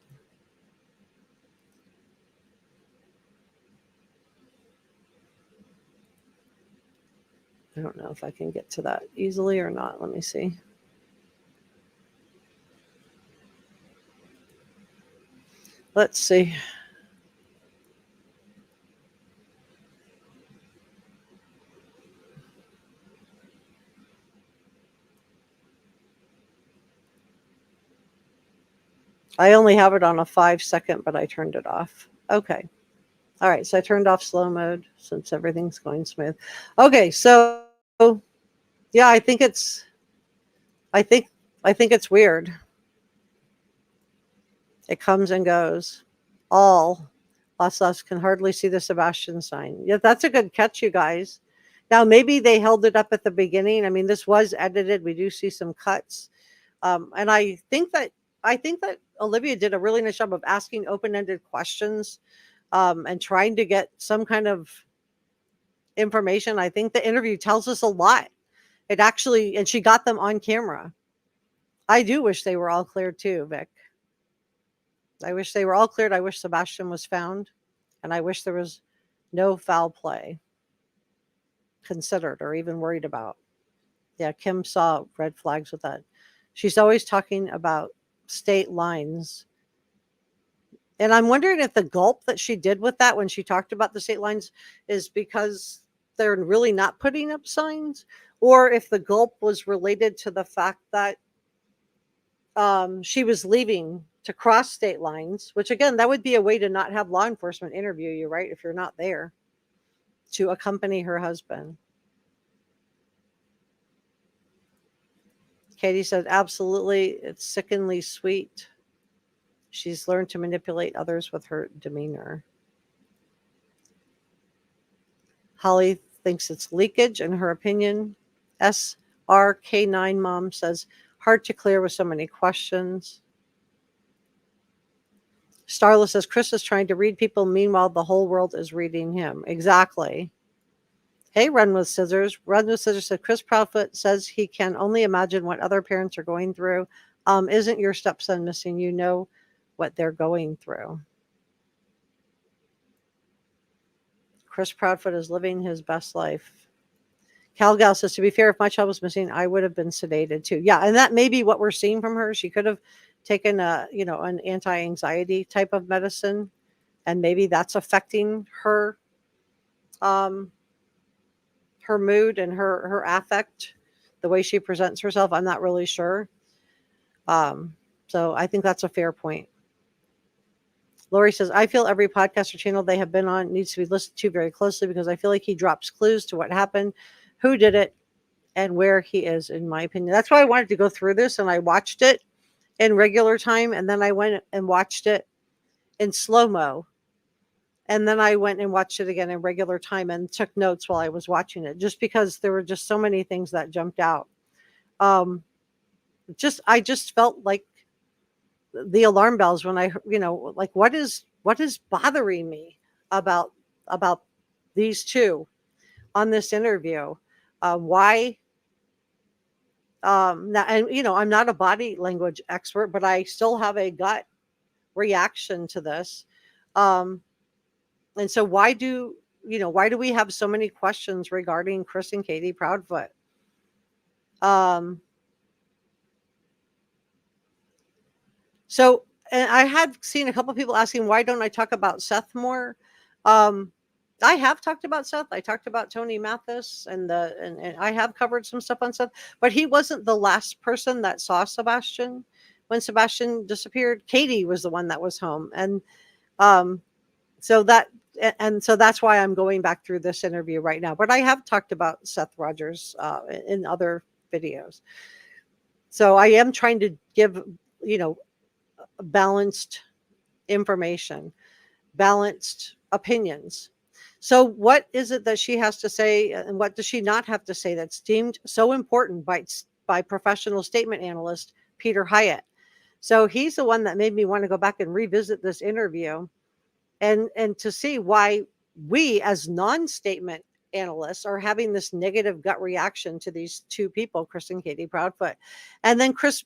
Speaker 1: I don't know if I can get to that easily or not. Let me see. Let's see. I only have it on a 5-second, but I turned it off. Okay. All right. So I turned off slow mode since everything's going smooth. Okay. So yeah, I think it's weird. It comes and goes. All us can hardly see the Sebastian sign. Yeah, that's a good catch, you guys. Now maybe they held it up at the beginning. I mean, this was edited. We do see some cuts, and I think that Olivia did a really nice job of asking open-ended questions and trying to get some kind of information. I think the interview tells us a lot. It actually, and she got them on camera. I do wish they were all cleared too, Vic. I wish they were all cleared. I wish Sebastian was found, and I wish there was no foul play considered or even worried about. Yeah, Kim saw red flags with that. She's always talking about state lines. And I'm wondering if the gulp that she did with that when she talked about the state lines is because they're really not putting up signs, or if the gulp was related to the fact that she was leaving to cross state lines, which again, that would be a way to not have law enforcement interview you, right? If you're not there to accompany her husband. Katie said, absolutely. It's sickeningly sweet. She's learned to manipulate others with her demeanor. Holly thinks it's leakage, in her opinion. S RK9 Mom says, hard to clear with so many questions. Starla says, Chris is trying to read people. Meanwhile, the whole world is reading him. Exactly. Hey, Run with Scissors. Run with Scissors said, Chris Proudfoot says he can only imagine what other parents are going through. Isn't your stepson missing? You know what they're going through. Chris Proudfoot is living his best life. Calgal says, to be fair, if my child was missing, I would have been sedated too. Yeah, and that may be what we're seeing from her. She could have taken an anti-anxiety type of medicine, and maybe that's affecting her her mood and her affect, the way she presents herself. I'm not really sure. So I think that's a fair point. Lori says, I feel every podcast or channel they have been on needs to be listened to very closely because I feel like he drops clues to what happened, who did it, and where he is, in my opinion. That's why I wanted to go through this, and I watched it in regular time, and then I went and watched it in slow-mo. And then I went and watched it again in regular time and took notes while I was watching it, just because there were just so many things that jumped out. I just felt like the alarm bells when I, like, what is bothering me about these two on this interview? Why? And I'm not a body language expert, but I still have a gut reaction to this. And so why do we have so many questions regarding Chris and Katie Proudfoot? So, and I had seen a couple of people asking, why don't I talk about Seth more? I have talked about Seth. I talked about Tony Mathis and I have covered some stuff on Seth, but he wasn't the last person that saw Sebastian when Sebastian disappeared. Katie was the one that was home. And, so that's why I'm going back through this interview right now, but I have talked about Seth Rogers, in other videos. So I am trying to give, balanced information, balanced opinions. So what is it that she has to say, and what does she not have to say that's deemed so important by professional statement analyst Peter Hyatt? So he's the one that made me want to go back and revisit this interview and to see why we as non-statement analysts are having this negative gut reaction to these two people, Chris and Katie Proudfoot. And then Chris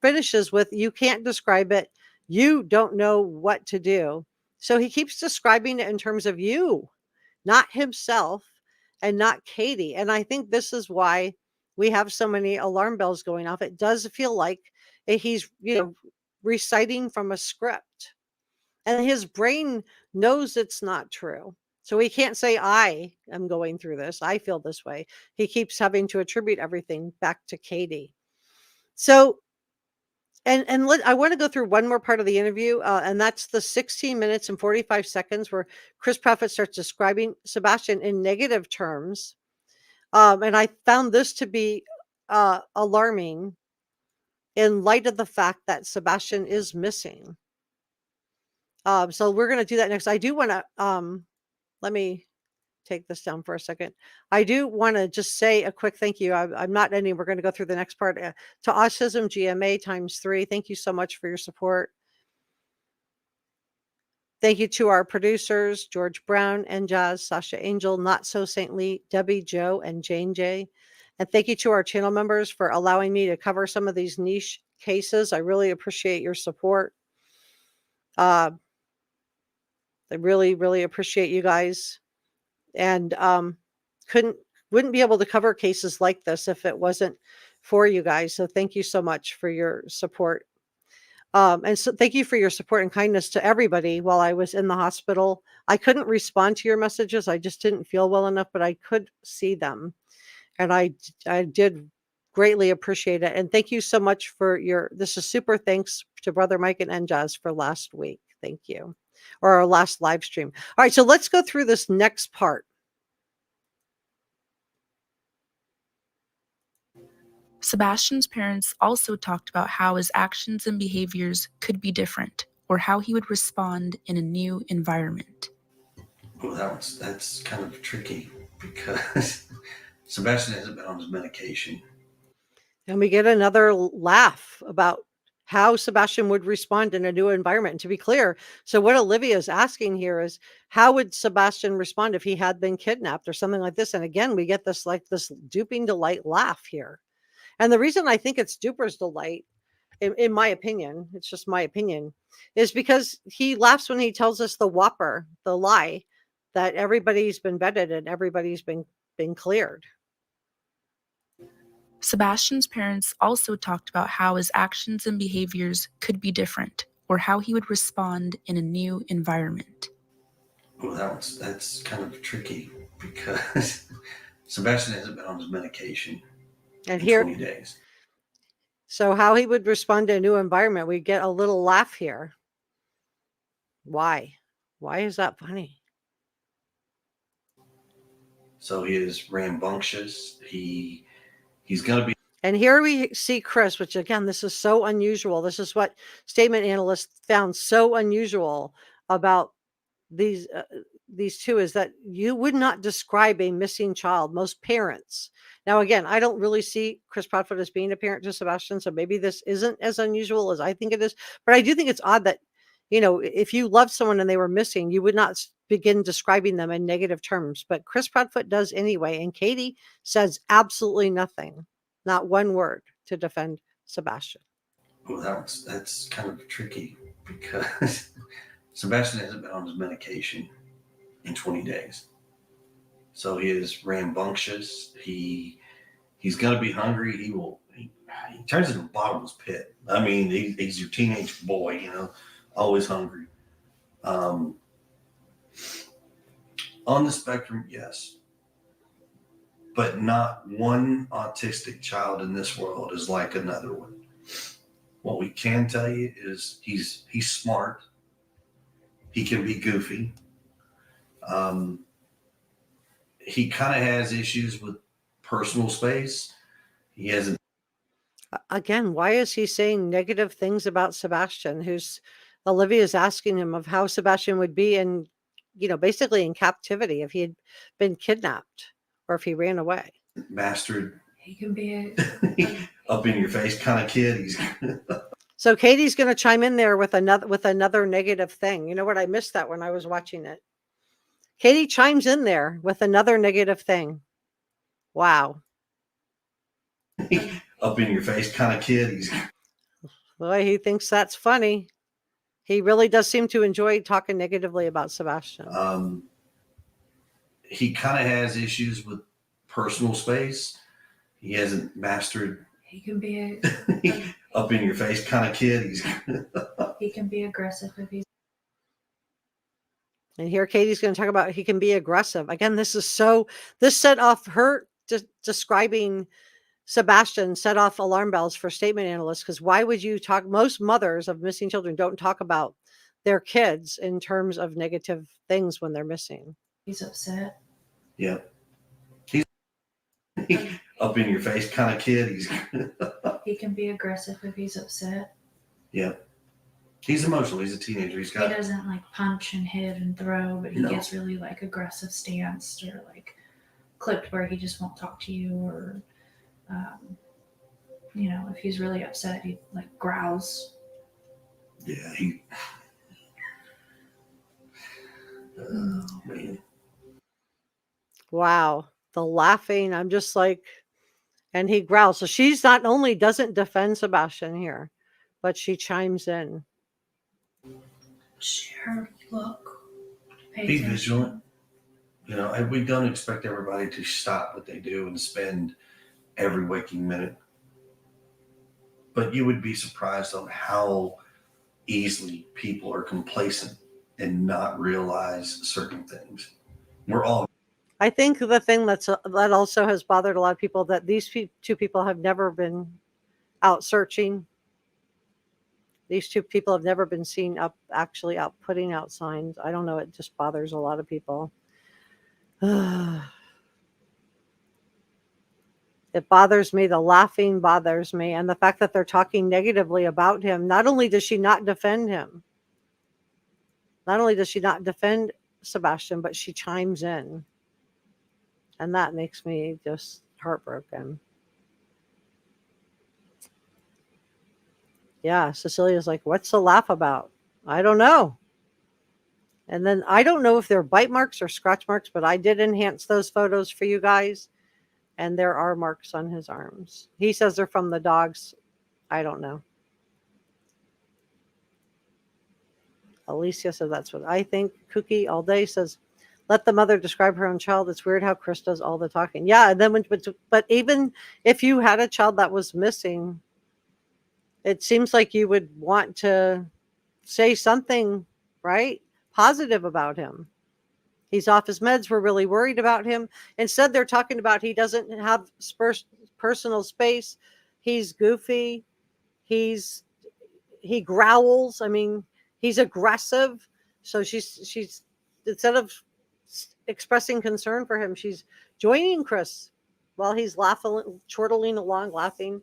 Speaker 1: finishes with, you can't describe it. You don't know what to do. So he keeps describing it in terms of you, not himself and not Katie. And I think this is why we have so many alarm bells going off. It does feel like he's, reciting from a script, and his brain knows it's not true. So he can't say, I am going through this. I feel this way. He keeps having to attribute everything back to Katie. So, I want to go through one more part of the interview, and that's the 16 minutes and 45 seconds where Chris Proudfoot starts describing Sebastian in negative terms. And I found this to be alarming in light of the fact that Sebastian is missing. So we're going to do that next. I do want to, let me take this down for a second. I do want to just say a quick thank you. I'm not ending. We're going to go through the next part to Autism GMA ×3. Thank you so much for your support. Thank you to our producers, George Brown and Jazz, Sasha Angel, Not So Saintly, Debbie Joe, and Jane J. And thank you to our channel members for allowing me to cover some of these niche cases. I really appreciate your support. I really, really appreciate you guys. And wouldn't be able to cover cases like this if it wasn't for you guys. So thank you so much for your support. And so thank you for your support and kindness to everybody while I was in the hospital. I couldn't respond to your messages. I just didn't feel well enough, but I could see them. And I did greatly appreciate it. And thank you so much for this is super thanks to Brother Mike and Njaz for last week. Thank you. Or our last live stream. All right, so let's go through this next part.
Speaker 3: Sebastian's parents also talked about how his actions and behaviors could be different, or how he would respond in a new environment.
Speaker 4: Well, that's kind of tricky because Sebastian hasn't been on his medication
Speaker 1: And we get another laugh about how Sebastian would respond in a new environment. And to be clear, so what Olivia is asking here is, how would Sebastian respond if he had been kidnapped or something like this? And again, we get this duping delight laugh here. And the reason I think it's Duper's delight, in my opinion, it's just my opinion, is because he laughs when he tells us the whopper, the lie, that everybody's been vetted and everybody's been cleared.
Speaker 3: Sebastian's parents also talked about how his actions and behaviors could be different, or how he would respond in a new environment.
Speaker 4: Well, that's kind of tricky because Sebastian hasn't been on his medication
Speaker 1: And
Speaker 4: in
Speaker 1: here,
Speaker 4: 20 days.
Speaker 1: so how he would respond to a new environment, we get a little laugh here. Why? Why is that funny?
Speaker 4: So he is rambunctious. He's going to be.
Speaker 1: And here we see Chris, which again, this is so unusual. This is what statement analysts found so unusual about these two, is that you would not describe a missing child. Most parents. Now, again, I don't really see Chris Proudfoot as being a parent to Sebastian, so maybe this isn't as unusual as I think it is. But I do think it's odd that, if you loved someone and they were missing, you would not begin describing them in negative terms. But Chris Proudfoot does anyway. And Katie says absolutely nothing, not one word to defend Sebastian.
Speaker 4: Well, that's kind of tricky because Sebastian hasn't been on his medication in 20 days. So he is rambunctious. He's going to be hungry. He turns into a bottomless pit. I mean, he's your teenage boy, always hungry. On the spectrum, yes. But not one autistic child in this world is like another one. What we can tell you is he's smart. He can be goofy. He kind of has issues with personal space. He hasn't.
Speaker 1: Again, why is he saying negative things about Sebastian? Olivia's asking him of how Sebastian would be in, basically in captivity if he had been kidnapped or if he ran away.
Speaker 4: Mastered.
Speaker 2: He can be
Speaker 4: up in your face kind of kid.
Speaker 1: So Katie's going to chime in there with another negative thing. You know what? I missed that when I was watching it. Katie chimes in there with another negative thing. Wow.
Speaker 4: Up in your face kind of kid.
Speaker 1: Boy, he thinks that's funny. He really does seem to enjoy talking negatively about Sebastian.
Speaker 4: He kind of has issues with personal space. He hasn't mastered.
Speaker 2: He can be
Speaker 4: up in your face kind of kid.
Speaker 2: He can be aggressive if he's.
Speaker 1: And here Katie's going to talk about he can be aggressive. Again, this set off her describing Sebastian, set off alarm bells for statement analysts, because why would you talk? Most mothers of missing children don't talk about their kids in terms of negative things when they're missing.
Speaker 2: He's upset.
Speaker 4: Yeah. He's up in your face kind of kid.
Speaker 2: He can be aggressive if he's upset.
Speaker 4: Yeah. He's emotional. He's a teenager.
Speaker 2: He doesn't like punch and hit and throw, but he gets really like aggressive stanced or like clipped where he just won't talk to you, or if he's really upset, he like growls.
Speaker 4: Yeah, oh man.
Speaker 1: Wow. The laughing. I'm just like, and he growls. So she's not only doesn't defend Sebastian here, but she chimes in.
Speaker 2: Share, look.
Speaker 4: Be vigilant. We don't expect everybody to stop what they do and spend every waking minute. But you would be surprised on how easily people are complacent and not realize certain things.
Speaker 1: I think the thing that also has bothered a lot of people, that these two people have never been out searching. These two people have never been seen out putting out signs. I don't know. It just bothers a lot of people. It bothers me. The laughing bothers me. And the fact that they're talking negatively about him. Not only does she not defend him, not only does she not defend Sebastian, but she chimes in. And that makes me just heartbroken. Yeah, Cecilia's like, what's the laugh about? I don't know. And then I don't know if they're bite marks or scratch marks, but I did enhance those photos for you guys. And there are marks on his arms. He says they're from the dogs. I don't know. Alicia says that's what I think. Cookie all day says, let the mother describe her own child. It's weird how Chris does all the talking. Yeah, and then but even if you had a child that was missing, it seems like you would want to say something, right? Positive about him. He's off his meds. We're really worried about him. Instead, they're talking about he doesn't have personal space. He's goofy. He growls. I mean, he's aggressive. So she's instead of expressing concern for him, she's joining Chris while he's laughing, chortling along, laughing.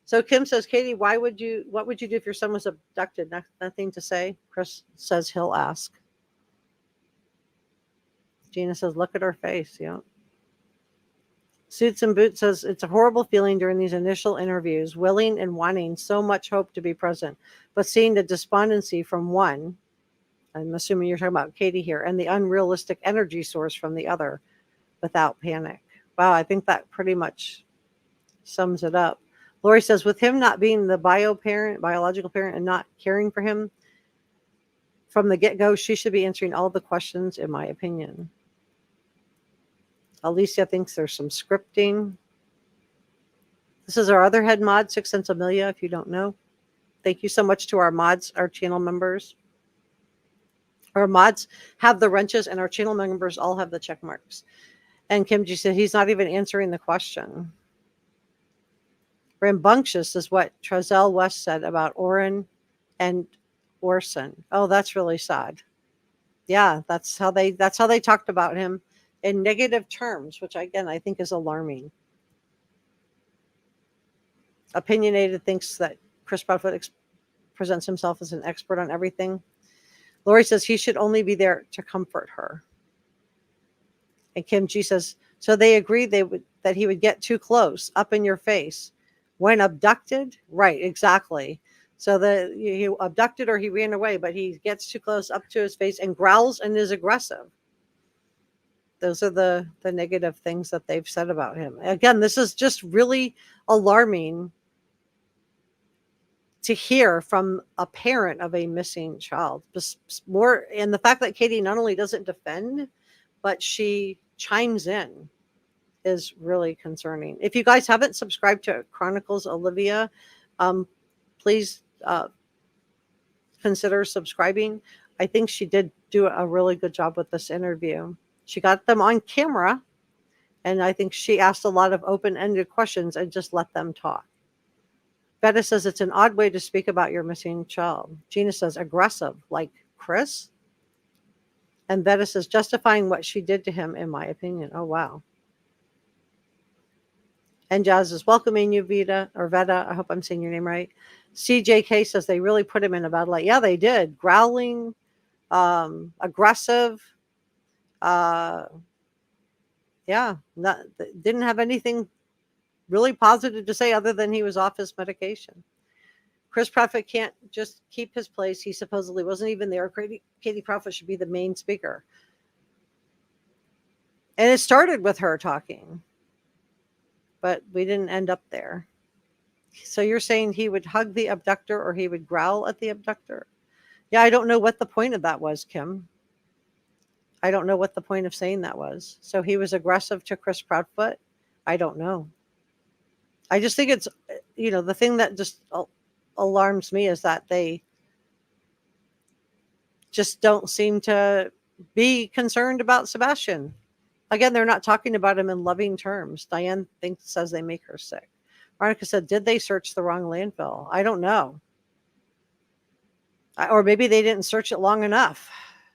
Speaker 1: So Kim says, Katie, what would you do if your son was abducted? Nothing to say. Chris says he'll ask. Gina says, look at her face. Yeah. Suits and Boots says, it's a horrible feeling during these initial interviews, willing and wanting so much hope to be present, but seeing the despondency from one, I'm assuming you're talking about Katie here, and the unrealistic energy source from the other without panic. Wow, I think that pretty much sums it up. Lori says, with him not being the biological parent, and not caring for him from the get-go, she should be answering all the questions, in my opinion. Alicia thinks there's some scripting. This is our other head mod, 6 cents Amelia, if you don't know. Thank you so much to our mods, our channel members. Our mods have the wrenches, and our channel members all have the check marks. And Kimji said he's not even answering the question. Rambunctious is what Trezell West said about Oren and Orson. Oh, that's really sad. Yeah, that's how they talked about him in negative terms, which again I think is alarming. Opinionated thinks that Chris Proudfoot presents himself as an expert on everything. Lori says he should only be there to comfort her. And Kim G says, so they agreed that he would get too close, up in your face. When abducted? Right, exactly. So he abducted or he ran away, but he gets too close up to his face and growls and is aggressive. Those are the negative things that they've said about him. Again, this is just really alarming to hear from a parent of a missing child. More, and the fact that Katie not only doesn't defend, but she chimes in is really concerning. If you guys haven't subscribed to Chronicles Olivia, please consider subscribing. I think she did do a really good job with this interview. She got them on camera, and I think she asked a lot of open-ended questions and just let them talk. Betta says it's an odd way to speak about your missing child. Gina says aggressive, like Chris. And Betta says justifying what she did to him, in my opinion. Oh, wow. And Jazz is welcoming you, Veta. I hope I'm saying your name right. CJK says they really put him in a bad light. Yeah, they did. Growling, aggressive. Didn't have anything really positive to say other than he was off his medication. Chris Proudfoot can't just keep his place. He supposedly wasn't even there. Katie Proudfoot should be the main speaker. And it started with her talking, but we didn't end up there. So you're saying he would hug the abductor or he would growl at the abductor? Yeah, I don't know what the point of that was, Kim. I don't know what the point of saying that was. So he was aggressive to Chris Proudfoot? I don't know. I just think it's, the thing that just alarms me is that they just don't seem to be concerned about Sebastian. Again, they're not talking about him in loving terms. Diane says they make her sick. Monica said, did they search the wrong landfill? I don't know. Or maybe they didn't search it long enough.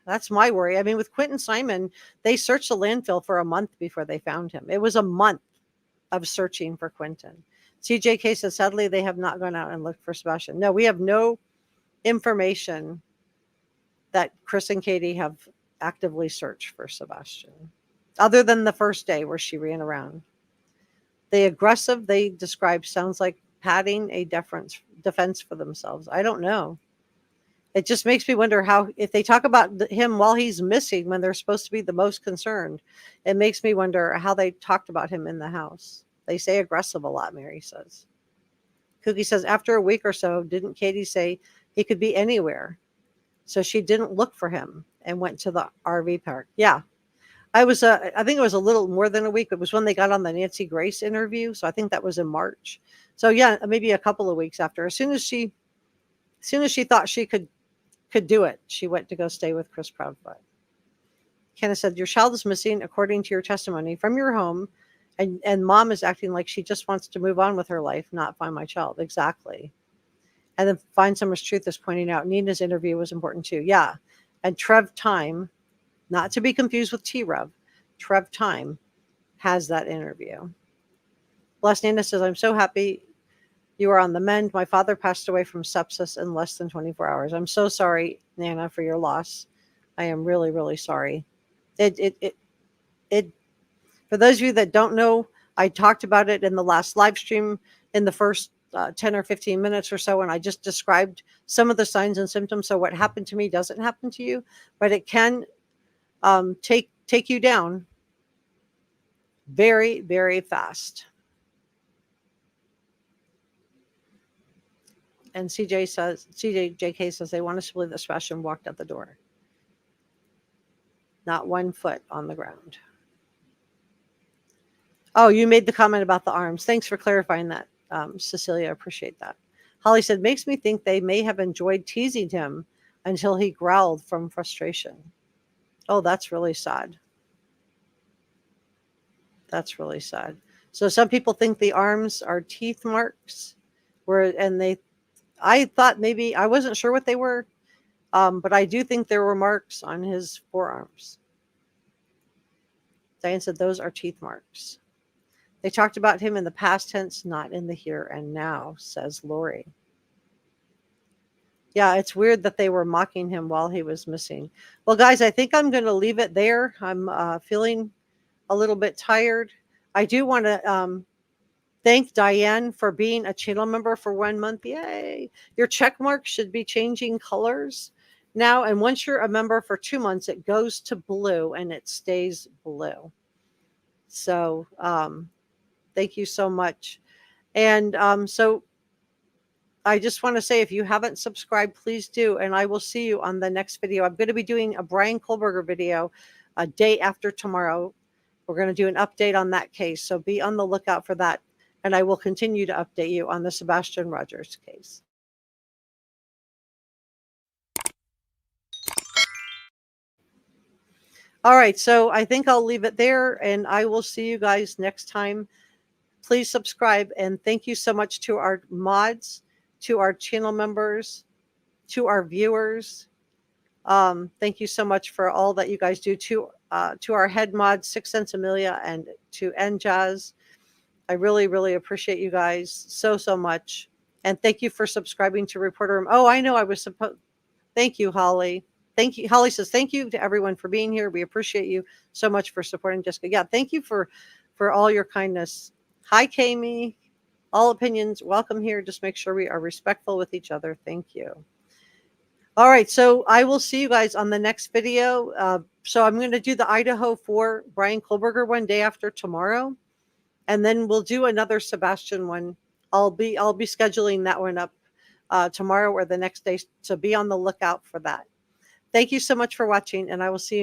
Speaker 1: That's my worry. I mean, with Quentin Simon, they searched the landfill for a month before they found him. It was a month of searching for Quentin. CJK says, sadly, they have not gone out and looked for Sebastian. No, we have no information that Chris and Katie have actively searched for Sebastian, other than the first day where she ran around. The aggressive they described sounds like padding a defense for themselves? I don't know. It just makes me wonder how, if they talk about him while he's missing when they're supposed to be the most concerned, it makes me wonder how they talked about him in the house. They say aggressive a lot, Mary says. Cookie says, after a week or so, didn't Katie say he could be anywhere? So she didn't look for him and went to the RV park. Yeah. I think it was a little more than a week. It was when they got on the Nancy Grace interview. So I think that was in March. So yeah, maybe a couple of weeks after. As soon as she thought she could do it, she went to go stay with Chris Proudfoot. Kenna said, your child is missing, according to your testimony, from your home, and mom is acting like she just wants to move on with her life, not find my child. Exactly. And then Find Summer's Truth is pointing out Nina's interview was important too. Yeah. And Trev Time, not to be confused with T-Rev, Trev Time has that interview. Blessed Nina says, I'm so happy you are on the mend. My father passed away from sepsis in less than 24 hours. I'm so sorry, Nana, for your loss. I am really, really sorry. It for those of you that don't know, I talked about it in the last live stream in the first 10 or 15 minutes or so, and I just described some of the signs and symptoms. So what happened to me doesn't happen to you, but it can take you down very, very fast. And CJK says they want us to believe that Sebastian walked out the door. Not 1 foot on the ground. Oh, you made the comment about the arms. Thanks for clarifying that, Cecilia. Appreciate that. Holly said, makes me think they may have enjoyed teasing him until he growled from frustration. Oh, that's really sad. That's really sad. So some people think the arms are teeth marks, I thought maybe, I wasn't sure what they were, but I do think there were marks on his forearms. Diane said those are teeth marks. They talked about him in the past tense, not in the here and now, says Lori. Yeah, it's weird that they were mocking him while he was missing. Well, guys, I think I'm going to leave it there. I'm feeling a little bit tired. I do want to thank Diane for being a channel member for 1 month. Yay. Your check mark should be changing colors now. And once you're a member for 2 months, it goes to blue and it stays blue. So thank you so much. And so I just want to say, if you haven't subscribed, please do. And I will see you on the next video. I'm going to be doing a Brian Kohlberger video a day after tomorrow. We're going to do an update on that case. So be on the lookout for that. And I will continue to update you on the Sebastian Rogers case. All right, so I think I'll leave it there, and I will see you guys next time. Please subscribe, and thank you so much to our mods, to our channel members, to our viewers. Thank you so much for all that you guys do. To our head mods, Six Sense Amelia, and to NJazz. I really, really appreciate you guys so much. And thank you for subscribing to Reporter Room. Oh, I know I was supposed. Thank you, Holly. Thank you. Holly says, thank you to everyone for being here. We appreciate you so much for supporting Jessica. Yeah, thank you for all your kindness. Hi, Kami. All opinions welcome here. Just make sure we are respectful with each other. Thank you. All right, so I will see you guys on the next video. So I'm going to do the Idaho for Brian Kohlberger one day after tomorrow. And then we'll do another Sebastian one. I'll be scheduling that one up tomorrow or the next day. So be on the lookout for that. Thank you so much for watching, and I will see you.